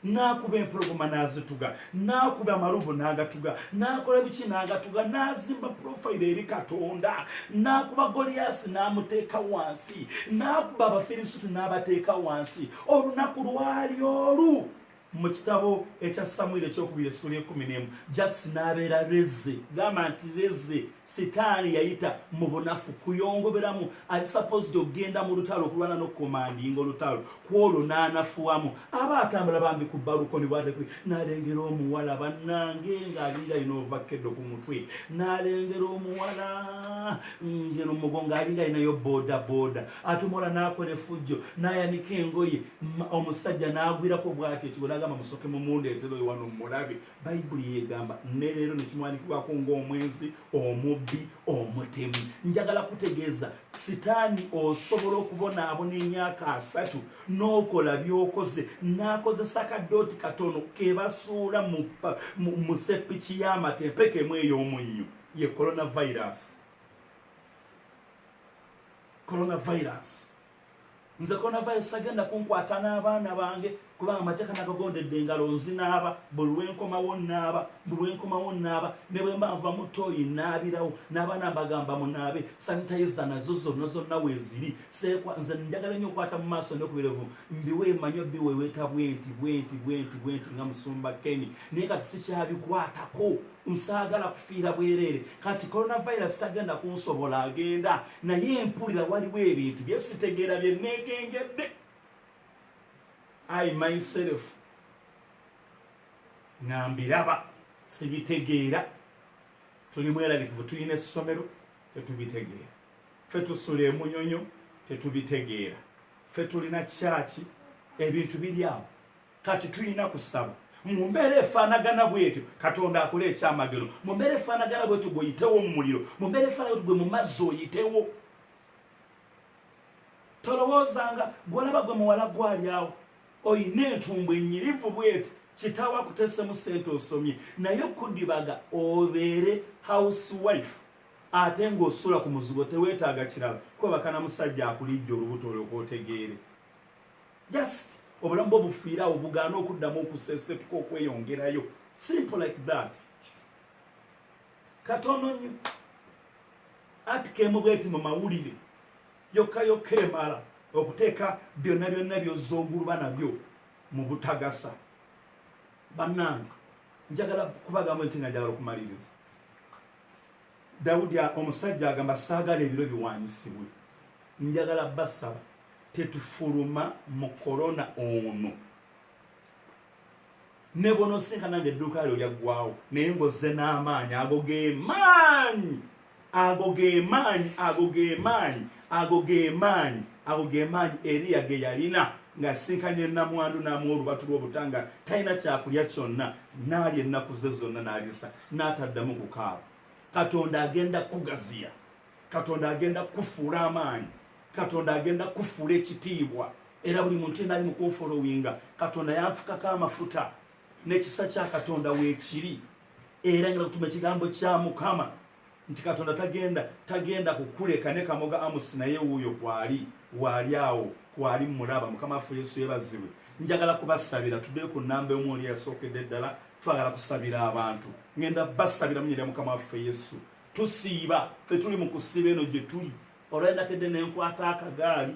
A: N'akuba empologoma n'azituga, n'akuba amalubu n'agatuga, n'akola biki n'agatuga, n'azimba profile eri Katonda, n'akuba Goliath n'amuteeka wansi, n'akuba Abafirisuuti n'abateeka wansi. Olunaku lwali olu mu kitabo ekya Samwiri ekyokubiri essula 11 just n'abeera Leze. Gamba nti Leze Sitaani yayita mu bunafu kuyongoberamu, ali supposed ogenda mu lutalo okulwana n'okukomandinga olutalo, kwolwo n'anafuwamu. Aba atambula bambi ku balukoni bw'atekwe n'alengera omuwala bannange ng'alinga alina ovakkedo ku mutwe, n'alengera omuwala ngeno mugongo alinga alinayo boda ate omuwala n'akola effujjo n'ayanika engoye, omusajja n'agwirako bw'ati ekibona agamba musoke mumundeetero wano mulabe. Bayibuli yegamba ne leero nekimwanikibwako ng'omwenzi, omubbi, omutemu. Njagala kutegeeza Sitaani osobola okubonaabona emyaka 3 n'okola by'okoze, n'akozesa akadooti katono ke basuula mu seppiki y'amatempe kemu ey'omunnyo, ye coronavirus. Nze coronavirus agenda kunkwata n'abaana bange kubanga amateeka nagagondedde engalo nzinaaba, buli lwenkomawo naaba, ne bwe mba nva mu tooyi naabirawo, n'abaana mbagamba munaabe, sanitizer nazo zonna weeziri. Nze njagala nnyo okwata mu maaso n'okubirevu mbiwe emanyo biweweeta bwenti nga musumba Keni, naye kati sikyabikukwatako, nsaagala kufiira bwereere. Kati coronavirus tagenda kunsobola agenda, naye mpulira waliwo ebintu bye sitegeera bye neegengedde. I myself ngambiraba sibitegeera. Tuli mweralikivu, tulina essomero tetubitegeera, ffe tusula emunyonyo tetubitegeera, ffe tulina kyaki ebintu biri awo. Kati tulina kusaba mu mbeera efaanagana bwetyo Katonda akole ekyamagero, mu mbeera efaanagana bwetyo gweyitewo mu muliro, mu mbeera efaanagana bwetyo gwe mu mazzi oyitewo. Tolowoozanga gwolaba gwe muwala gwali awo oyina entumbu ennyirivu bweti, kitaawo akuteesemu ssente osomye, naye okudibaga obeere housewife ate ng'osula ku muzigo teweetaaga kirala, kwebaka na musajja akulijja olubuto olwokootegeere. Just obulamu bwo bufiirawo bugaana okuddamu okuseesetuka okweyongerayo. Simple like that. Katono nnyo atika bweti mu mawulire yokka emala okuteeka byonna by'ozzooguluba nabyo mu butagasa. Bannange njagala kubagamba nti nga njagala okumaliriza. Dawudi omusajja agamba saagala ebiro biwanyisibwe. Njagala basaba tetufuluma mu korona ono. Ne bonoosinkana ng'edduuka lyo lyaggwawo naye ng'ozze n'amaanyi, ago ge maanyi Eriya ge yalina ng'asinkanye nnamwandu n'amuwa olubatu lw'obutanga, talina kyakulya kyonna, n'alya ennaku ze zonna n'alisa, n'ataddamu kukaaba. Katonda agenda kugaziya, Katonda agenda kufuula amaanyi, Katonda agenda kufuula ekitiibwa, era buli muntu yenna ali mu kunfolowinga. Katonda yanfukako amafuta n'ekisa kya Katonda weekiri, era ngenda kutuma ekigambo kya Mukama nti Katonda tagenda kukuleka ne kamoga Amusi naye wuuyo waali awo kwali mulaba. Mukama waffe Yesu yeebazibwe. Njagala kubasabira tudde ku nnamba emu oli yasookedde ddala, twagala kusabira abantu. Ngenda basabira mu nnyirira Mukama waffe Yesu. Tusiiba, ffe tuli mu kusiiba eno gye tuli. Olw'endakedde n'enkwata akagaali,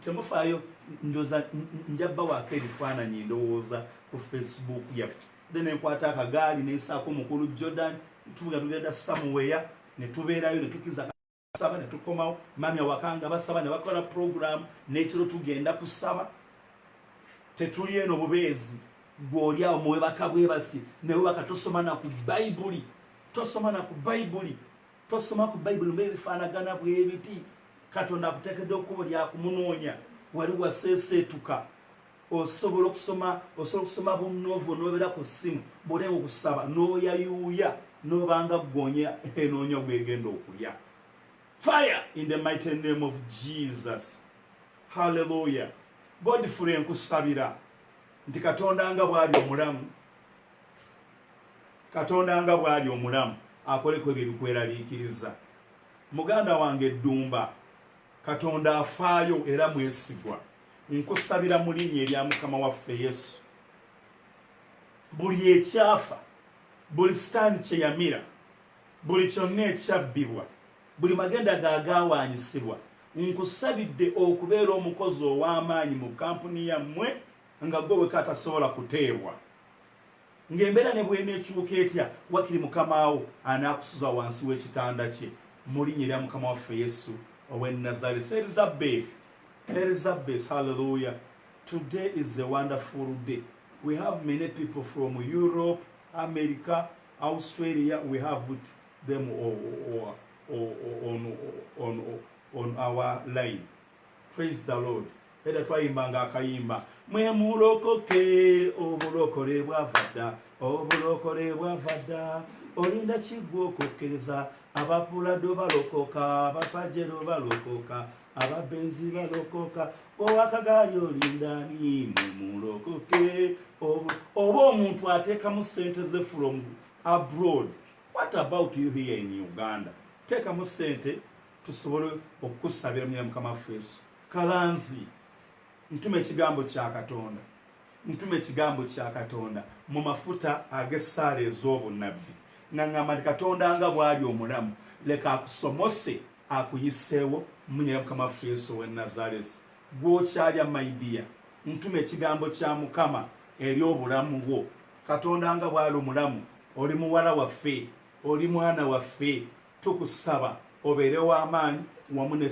A: temufaayo ndoza njabba waako ebifaananyi ndowooza ku Facebook yaffe. Then n'enkwata akagaali n'ensaako omukulu Jordan, tuvuga tugenda somewhere ne tubeerayo ne tukiza saba ne tukomawo, mami awakanga basaba ne bakola program, n'ekiro tugenda kusaba. Tetuli eno bubeezi gw'oli awo muwe bakabwebasi ne webaka tosoma na ku Bayibuli, tosoma ku Bayibuli mbe bifaanagana bw'ebiti. Katonda akuteekedde okkubo lyakumunoonya, wali waseeseetuka. Osobola okusoma bunnoovu n'obeera ku ssimu, bw'otenga okusaba n'oyayuuya n'obanga ggonya enoonya gwegenda okulya. Fire in the mighty name of Jesus. Hallelujah. Godfrey nkusabira nti Katonda nga bwali omulamu, Katonda nga bwali omulamu akoleko ebyo bikweraliikiriza. Muganda wange Ddumba, Katonda afaayo era mwesigwa. Nkusabira mu linnya erya Mukama waffe Yesu, buli ekyafa, buli sitaani kye yamira, buli kyonna ekyabbibwa, buli magenda gaagawaanyisibwa, nkusabidde okubeera omukozi ow'amaanyi mu kampuni yammwe nga gwe weka atasobola kuteebwa. Ng'embeera ne bw'eneekyuka etya, wakiri Mukama wo anaakusuza wansi w'ekitanda kye mu linnya erya Mukama waffe Yesu ow'e Nazareti. Elizabeth, hallelujah. Today is a wonderful day. We have many people from Europe, America, Australia. We have with them on our line. Praise the Lord. Eda twayimbanga akayimba mwe mulokoke obulokole bwavadda, obulokole bwavadda, olinda kiggwa okukiriza, abapulado balokoka, abapajero balokoka, ababenzi balokoka, owakagaali olindani mumulokoke. Oba omuntu ateekamu sente ze from abroad. What about you here in Uganda? Teekamu sente tusobole okukusabira mu Mukama waffe Yesu. Kalanzi, ntume ekigambo kya Katonda, ntume ekigambo kya Katonda mu mafuta ag'essaala ez'obunnabbi. Ngamba nti Katonda nga bwali omulamu, leka akusomose akuyiseewo mu linnya lya Mukama waffe Yesu ow'e Nazareti. Gw'okyalya maidiya, ntume ekigambo kya Mukama eri obulamu bwo. Katonda nga bwali omulamu, oli muwala waffe, oli mwana waffe, tukusaba obeere w'amaanyi wamu ne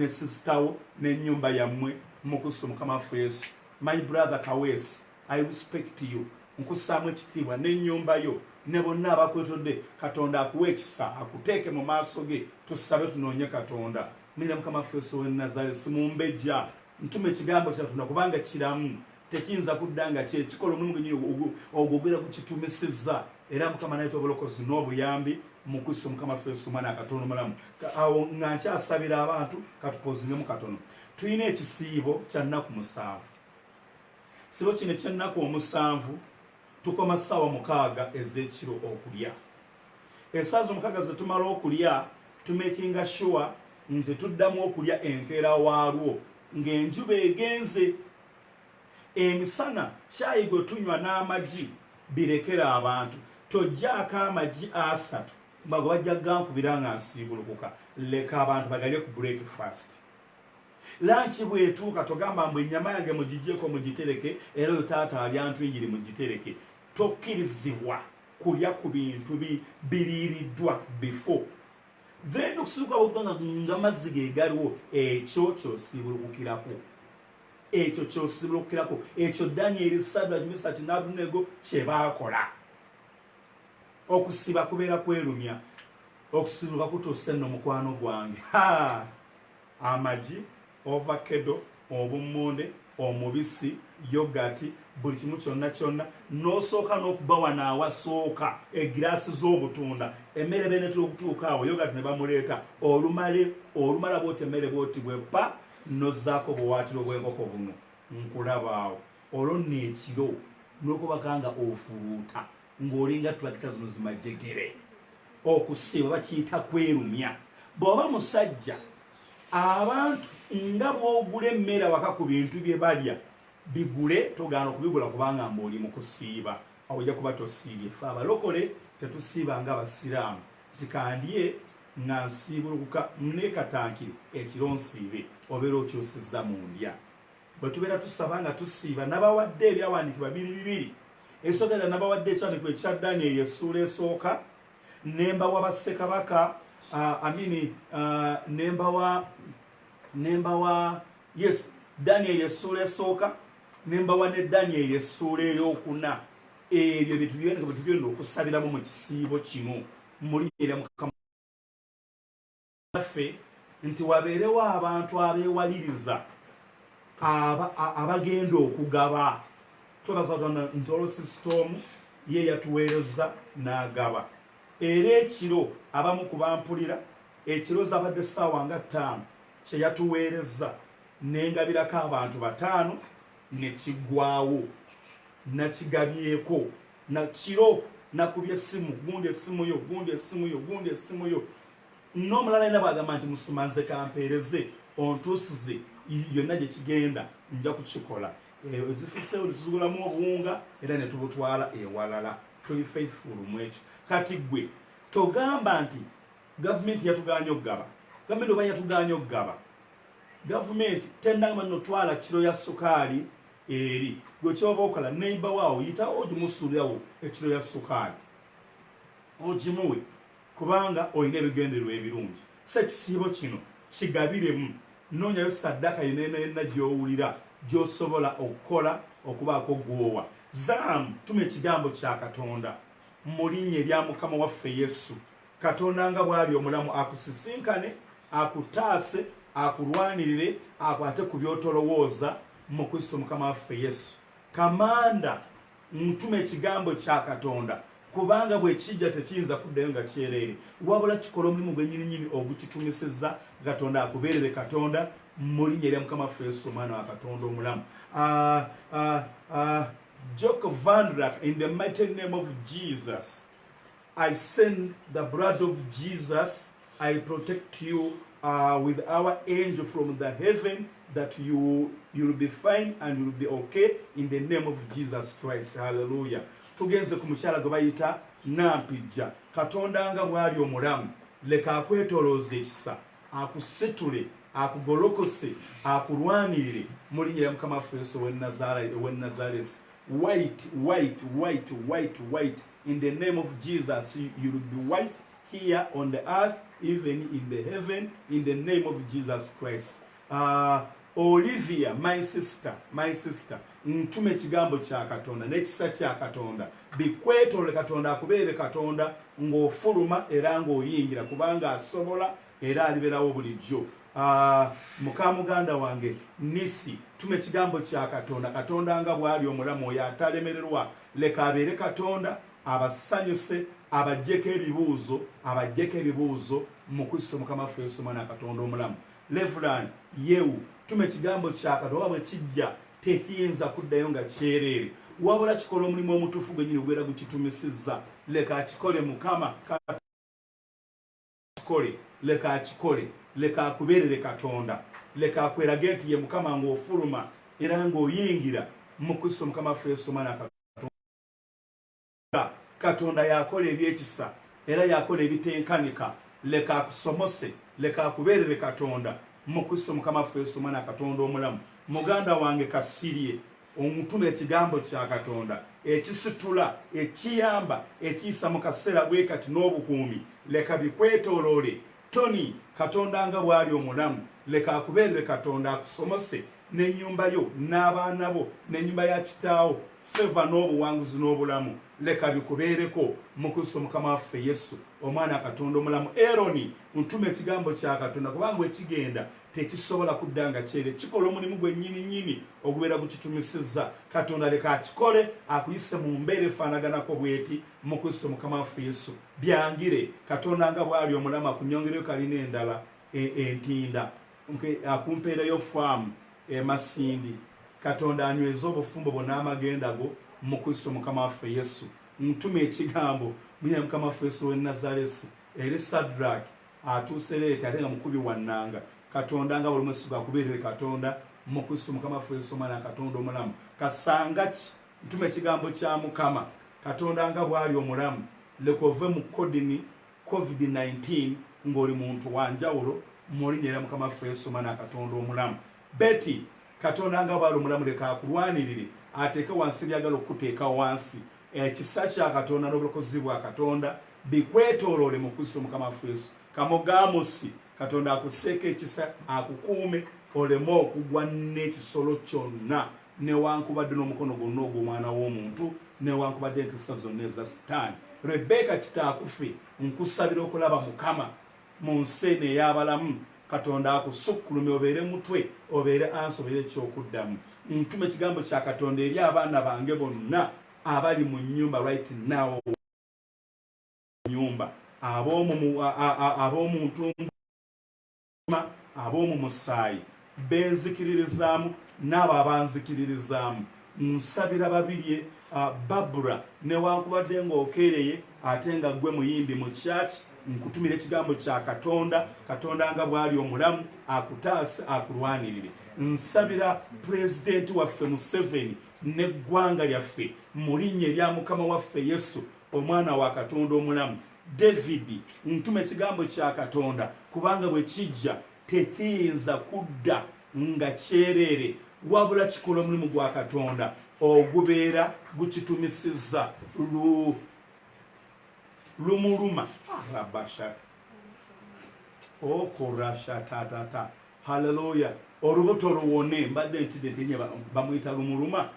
A: sisitawo n'ennyumba yammwe mu Kristo Mukama waffe Yesu. My brother Kawesi, I respect you. Nkussaamu ekitiibwa n'ennyumba yo ne bonna abakwetodde. Katonda akuwe ekisa, akuteeke mu maaso ge, tusabe tunoonye Katonda. Mira Mukama waffe Yesu ow'e Nazareti, simumbejja, ntume ekigambo kya Katonda kubanga kiramu, tekiyinza kudda nga kikola omulimu gwennyini ogwogera ku kitumisizza. Era Mukama naye obulokozi n'obuyambi mu Kristo Mukama waffe Yesu Omwana Katonda omulamu. Awo nga nkyasabira abantu katupozingemu katono. Tulina ekisiibo kya nnaku 7. Sibo kino eky'ennaku 7 tukoma ssaawa 6 ez'ekiro okulya. Essaawa 6 ze tumala okulya, tumakinga sure nti tuddamu okulya enkeera waalwo ng'enjuba egenze. Emisana caayi gwe tunywa n'amagi birekera abantu. Tojjaako amagi 3 bago bajja gankubira nga nsiibulukuka. Leka abantu bagalye ku breakfast. Lanchi bwetuuka togamba mbu ennyama yange mugiggyeko mugitereke, era oyo taata alya ntwinjiri mugitereke. Tokkirizibwa kulya ku bintu biriiriddwa before. Then okusibuka bwokubanga ng'amazzi ge galiwo, ekyo ky'osiibulukukirako. Ekyo ky'osiibulukukirako. Ekyo Daniel, Sadraki, Mesaki ne Abedunego kye baakola. Okusiba kubeera kwerumya. Okusibuluka kutuuse nno mukwano gwange. Amagi, ovakado, obummonde, omubisi, yogati, buli kimu kyonna n'osooka n'okuba wano awasooka egiraasi z'obutunda. Emmere beenetera okutuuka awo, yogati ne bamuleeta. Olumala bw'oti emmere bw'oti bweppa, n'ozzaako obuwaatiro bw'enkoko buno. Nkulaba awo. Olwo nno ekiro n'okubaka nga ofuluuta ng'olinga tulakita zino zimajjegere. Okusiba bakiyita kwerumya. Bw'oba musajja, abantu nga bw'ogula emmere awaka ku bintu bye balya, bigule, togaana okubigula kubanga mb'oli mu kusiiba. Awo ojja kuba tosiibye. Ffe abalokole tetusiiba ng'Abasiraamu. Nti kandye nga nsiibulukuka neekatankire ekiro nsiibe, obeera okyusizza mu ndya. Bwe tubeera tusaba nga tusiiba, nabawadde ebyawandiikibwa 2. Esogera nabawadde ekyawandiikibwa ekya Danyeri essuula esooka, nembawa bassekabaka, nembawa Danyeri essuula esooka, nembawa ne Danyeri essuula ey'okuna. Ebyo bitugenda okusabiramu mu kisiibo kino mu linnya erya Mukama waffe, nti wabeerewo abantu abeewaliriza abagenda okugaba. Twebaza Katonda nti olwo sisitoomu ye yatuweereza n'agaba. Era ekiro abamu kubampulira, ekiroza abadde ssaawa nga 5 kye yatuweereza n'engabirako abantu 5 ne kiggwaawo nakigabyeko nakiro nakubye essimu gundi essimu yo n'omulala yina bwagamba nti musumanze kampeereze ontuusize yonna gye kigenda nja kukikola ezifiseewo netuzigulamu obuwunga era ne tubutwala ewalala tuli faithful mu ekyo kati gwe togamba nti gavumenti yatuganya okugaba gavumenti oba yatuganya okugaba gavumenti tendanga notwala kiro ya sukaali eri gwe kyoba okola neighbor waawo yitawo ogimusuulirawo ekiro ya sukaali ogimuwe kubanga olina ebigendererwa ebirungi sekisiibo kino kigabiremu noonyayo saddaka yonna gy'owulira gy'osobola okukola okubaako gwowa zaamu tuma ekigambo kya katonda mu linnya erya mukama waffe yesu katonda nga bw'ali omulamu akusisinkane akutaase akulwanirire akwate ku by'otolowooza mu kristo mukama waffe yesu kamanda ntuma ekigambo kya katonda kubanga bwe kijja tekiyinza kuddayo nga kyereere wabula kikola omulimu gwennyininyini ogukitumisizza katonda akubeerere katonda mu linnya erya mukama waffe yesu omwana wa katonda omulamu Jock Van Rack, in the mighty name of Jesus, I send the blood of Jesus. I protect you with our angel from the heaven, that you will be fine and you will be okay in the name of Jesus Christ. Hallelujah. Tugenze ku mukyala gwe bayita Nampijja. Katonda nga bw'ali omulamu, leka akwetolooza ekisa, akusitule, akugolokose, akulwanirire mu linnya lya Mukama waffe Yesu ow'e Nazareti. White. In the name of Jesus, you will be white here on the earth, even in the heaven, in the name of Jesus Christ. Olivia, my sister, ntume ekigambo kya Katonda n'ekisa kya Katonda bikwetole Katonda akubeere Katonda ng'ofuluma era ng'oyingira kubanga asobola era alibeerawo bulijjo. Muka muganda wange Nisi, tume ekigambo kya Katonda, Katonda nga bw'ali omulamu oyo atalemererwa, leka abeere Katonda abasanyuse, abajjeko ebibuuzo mu Kristo Mukama waffe Yesu omwana Katonda omulamu. Reverend Yewu, tume ekigambo kya Katonda bwe kijja tekiyinza kuddayo nga kyereere, wabula kikola omulimu omutuufu gwennyini gubeera gukitumisizza, leka akikole Mukama, leka akikole, leka akubeerere Katonda, leka akwerage nti ye Mukama ng'ofuluma era ng'oyingira mu Kristo Mukama waffe Yesu omwana Katonda. Katonda yakola ebyekisa era yakola ebitenkanika, leka akusomose, leka akubeerere Katonda mu Kristo Mukama waffe Yesu omwana Katonda omulamu. Muganda wange Kasirye, omutume ekigambo kya Katonda ekisitula, ekiyamba, ekiyisa mu kaseera bwe kati n'obukuumi, leka bikwetooloole. Tony, Katonda nga bw'ali omulamu, leka akubeerere Katonda akusomose n'ennyumba yo n'abaana bo n'ennyumba ya kitaawo, feva n'obuwanguzi n'obulamu, leka bikubeereko mu Kristo Mukama waffe Yesu omwana Katonda omulamu. Eroni, ntume ekigambo kya Katonda kubanga ekigenda tekisobola kudda nga kyere, kikola omulimu gwennyininyini ogubeera gukitumisizza. Katonda leka akikole, akuyise mu mbeera efaanaganako bweti mu Kristo Mukama waffe Yesu. Byangire, Katonda nga bw'ali omulamu akunyongereyo kalina endala entinda, akumpeerayo faamu Masindi. Katonda anyweza obufumbo bwo n'amagenda go mu Kristo Mukama waffe Yesu. Ntume ekigambo mu Mukama waffe Yesu w'e Nazareti eri Sadraki atuuse leeti ate nga mukubi wannanga. Katonda nga buli mwesiga akubeerere Katonda mu Kristo Mukama waffe Yesu omwana Katonda omulamu. Kasangaki, ntume ekigambo kya Mukama, Katonda nga bw'ali omulamu, leka ove mu kodini COVID-19 ng'oli muntu wanjawulo mu linnya lya Mukama waffe Yesu omwana Katonda omulamu. Betty, Katonda nga bw'ali omulamu, leka akulwanirire, ateeke wansi byagala okuteeka wansi. Ekisa kya Katonda n'obulokozi bwa Katonda bikwetooloole mu Kristo Mukama waffe Yesu. Kamogamusi, Katonda akuseeko ekisa, akukuume oleme okugwa n'ekisolo kyonna, newankubadde n'omukono gwonna ogw'omwana w'omuntu, newankubadde empisa zonna eza Sitaani. Rebeka kitaakufe, nkusabira okulaba Mukama mu nsi eno ey'abalamu. Katonda akusukkulume, obeere mutwe, obeere ansi, obeere ekyokuddamu. Ntume ekigambo kya Katonda eri abaana bange bonna abali mu nnyumba right now, nyumba ab'omuntu ab'omu musaayi benzikiririzaamu n'abo abanzikiririzaamu. Nsabira babirye Babura newankubadde ng'okereye ate nga gwe muyimbi mu church, nkutumira ekigambo kya Katonda, Katonda nga bw'ali omulamu akutaase akulwanirire. Nsabira pulezidenti waffe Museveni n'eggwanga lyaffe mu linnya erya Mukama waffe Yesu omwana wa Katonda omulamu. David ntuma ekigambo kya Katonda kubanga bwe kijja tekiyinza kudda nga kyereere wabula kikola omulimu gwa Katonda ogubeera gukitumisizza lumuluma rabasha okorasha tatata haleluya olubuto luwone mbadde ntidde bamuyita lumuluma.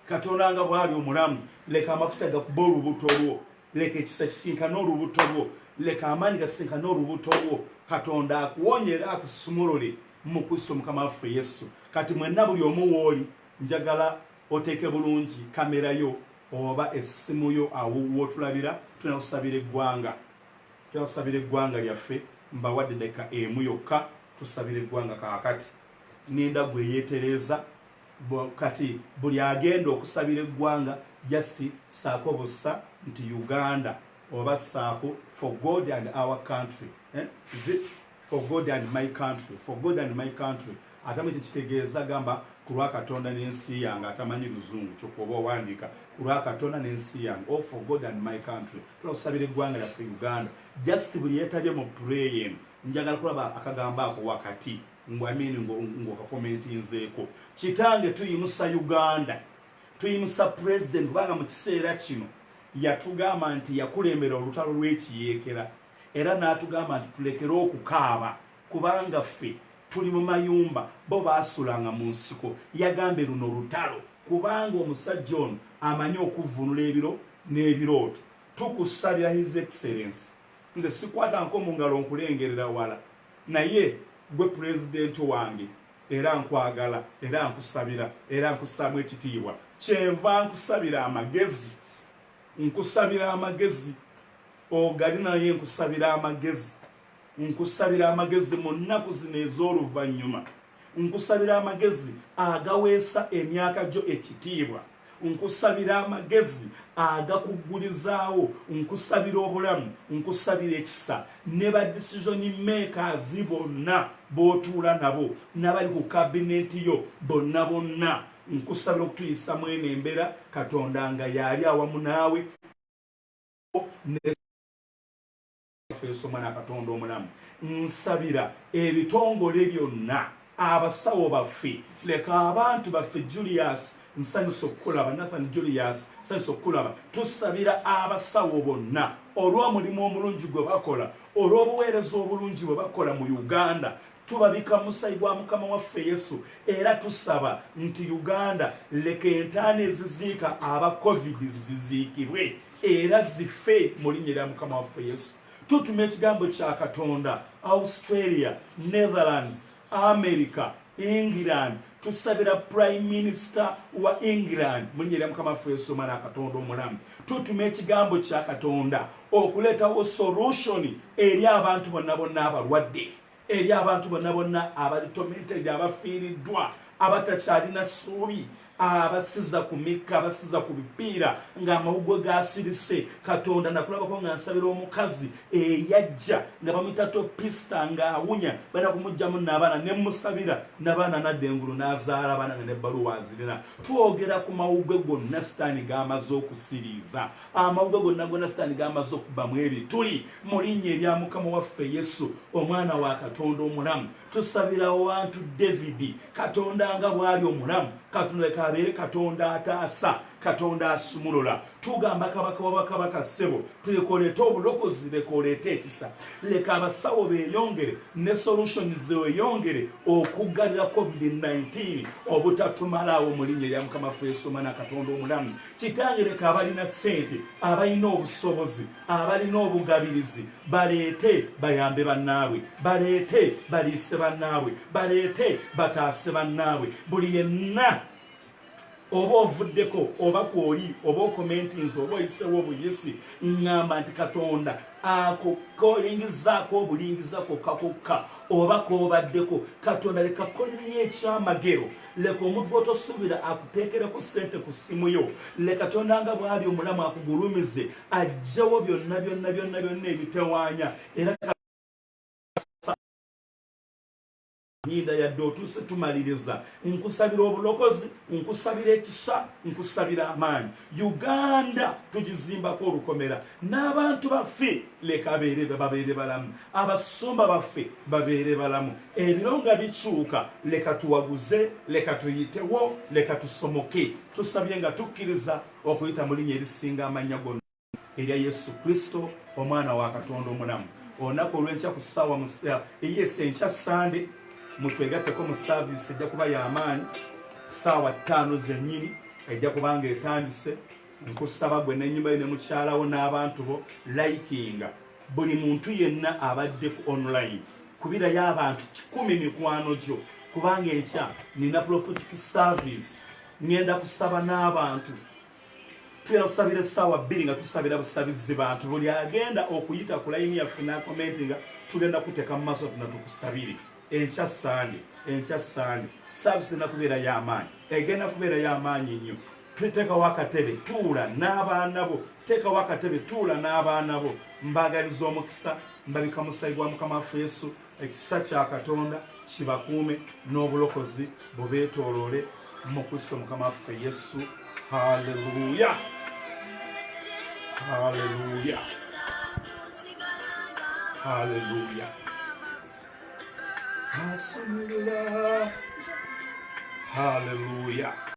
A: Katonda nga bw'ali omulamu leka amafuta gakuba olubuto lwo, leka ekisa kisinkana olubuto lwo, leka amaanyi gasinkana olubuto lwo. Katonda akuwonye era akusumulule mu Kristo Mukama waffe Yesu. Kati mwenna buli omu wooli njagala oteeke bulungi kamera yo oba essimu yo awo wotulabira. Tunakusabira eggwanga, tunakusabira eggwanga lyaffe. Mbawadde deka emu yokka tusabire eggwanga kaakati. Ninda gwe yeetereza kati buli agenda okusabira eggwanga just saako bussa nti Uganda oba saako for God and our country. Is it for God and my country? For God and my country. Atamete kitegeeza gamba kulwa Katonda n'ensi yange, atamanyi luzungu kyokuba owandiika kulwa Katonda n'ensi yange. Oh, for God and my country. Tunakusabira eggwanga lyaffe Uganda. Just buli yeetabye mu prayer eno njagala kulaba akagambo ako wakati ngwamini ng'okakomentinzeeko. Kitange tuyimusa Uganda, tuyimusa president kubanga mu kiseera kino yatugamba nti yakulembera olutalo lw'ekiyeekera era n'atugamba nti tulekere okukaaba kubanga ffe tuli mu mayumba bo baasulanga mu nsiko. Yagambe luno lutalo kubanga omusajja ono amanyi okuvunula ebiro n'ebirooto. Tukusabira his excellence. Nze sikwata nko mu ngalo nkulengerera wala, naye gwe pulezidenti wange era nkwagala era nkusabira era nkusaamu ekitiibwa. Kyenva nkusabira amagezi, nkusabira amagezi ogali naye nkusabira amagezi, nkusabira amagezi mu nnaku zino ez'oluvannyuma, nkusabira amagezi agaweesa emyaka gyo ekitiibwa, nkusabira amagezi agakuggulizaawo, nkusabira obulamu, nkusabira ekisa ne ba decision makers bonna b'otuula nabo n'abali ku kabineti yo bonna bonna nkusabira okutuyisa mwene embeera. Katonda nga yali awamu naawe mwana Katonda omulamu. Nsabira ebitongole byonna, abasawo baffe, leka abantu baffe Julius nsanyusa okukulaba, Nathan Julius nsanyusa okukulaba. Tusabira abasawo bonna olw'omulimu omulungi gwe bakola, olw'obuweereza obulungi bwe bakola mu Uganda. Tubabika musaayi gwa Mukama waffe Yesu era tusaba nti Uganda leka entaana eziziika aba COVID ziziikibwe era zife mu linnya lya Mukama waffe Yesu. Tutuma ekigambo kya Katonda Australia, Netherlands, America, England. Tusabira Prime Minister wa England mu linnya lya Mukama waffe Yesu omwana Katonda omulamu. Tutuma ekigambo kya Katonda okuleetawo solution eri abantu bonna bonna abalwadde, eri abantu bonna bonna abali tormented, abafiiriddwa, abatakyalina ssuubi, abasiza ku mikka, abasiza ku bipiira ng'amawuggwe gaasirise. Katonda nakulabako nga nsabira omukazi eyajja nga bamuyita Topista ng'awunya bana kumugjamu n'abaana, ne musabira n'abaana nadda engulu n'azaala abaana nga n'ebbaluwa azirina. Twogera ku mawuggwe gonna Sitaani g'amaze okusiriiza, amawuggwe gonna gonna Sitaani g'amaze okubamu ebituli mu linnya erya Mukama waffe Yesu omwana wa Katonda omulamu. Tusabira wantu David, Katonda nga bw'ali omulamu, Katonda leka abeere Katonda ataasa, Katonda asumulula. Tugamba kabaka w'abakabaka ssebo, tuleka oleete obulokozi, leka oleete ekisa, leka abasawo beeyongere ne solutions zeeyongere okuggalira COVID-19 obutatumalawo mu linnya erya Mukama waffe Yesu omwana Katonda omulamu. Kitange leka abalina ssente, abalina obusobozi, abalina obugabirizi baleete bayambe bannaabwe, baleete baliise bannaabwe, baleete bataase bannaabwe. Buli yenna oba ovuddeko oba kwoli oba okomentinzi oba oyisewo obuyisi, ngamba nti Katonda akokolingizaako obulingiza kokka oba kobaddeko Katonda leka kolereyo ekyamagero leka omuntu gwotosuubira akuteekereko ssente ku ssimu yo leka Katonda nga bw'ali omulamu akugulumize ajjawo byonna byonna byonna byonna ebitewaanya era Nyinda yadde otuuse tumaliriza nkusabira obulokozi nkusabira ekisa nkusabira amaanyi Uganda tugizimbako olukomera n'abantu baffe leka babeere balamu abasumba baffe babeere balamu ebiro nga bikyuka leka tuwaguze leka tuyitewo leka tusomoke tusabye nga tukkiriza okuyita mu linnya erisinga amannya gonna erya Yesu Kristo omwana wa Katonda omulamu olunaku olw'enkya ku ssaawa enkya Sande mutwegatteko mu service ejja kuba y'amaanyi ssaawa 5 zennyini ejja kubanga etandise nkusaba gwe n'ennyumba yo ne mukyalawo n'abantu bo likinga buli muntu yenna abadde ku online kubirayo abantu 10 mikwano gyo kubanga enkya nina prophetic service ngenda kusaba n'abantu tuyina kusabira essaawa 2 nga tusabira busabizi bantu buli agenda okuyita ku layini yaffe n'akomentinga tugenda kuteeka mu maaso tuna tukusabire enkya Sande service nakubeera y'amaanyi egenda kubeera y'amaanyi nnyo tuteekawo akatebe tuula n'abaana bo teekawo akatebe tuula n'abaana bo mbaagaliza omukisa mbabika musayi gwa Mukama waffe Yesu ekisa kya Katonda kibakuume n'obulokozi bubeetooloole mu Kristo Mukama waffe Yesu. Haleluya, haleluya, haleluya. Hallelujah.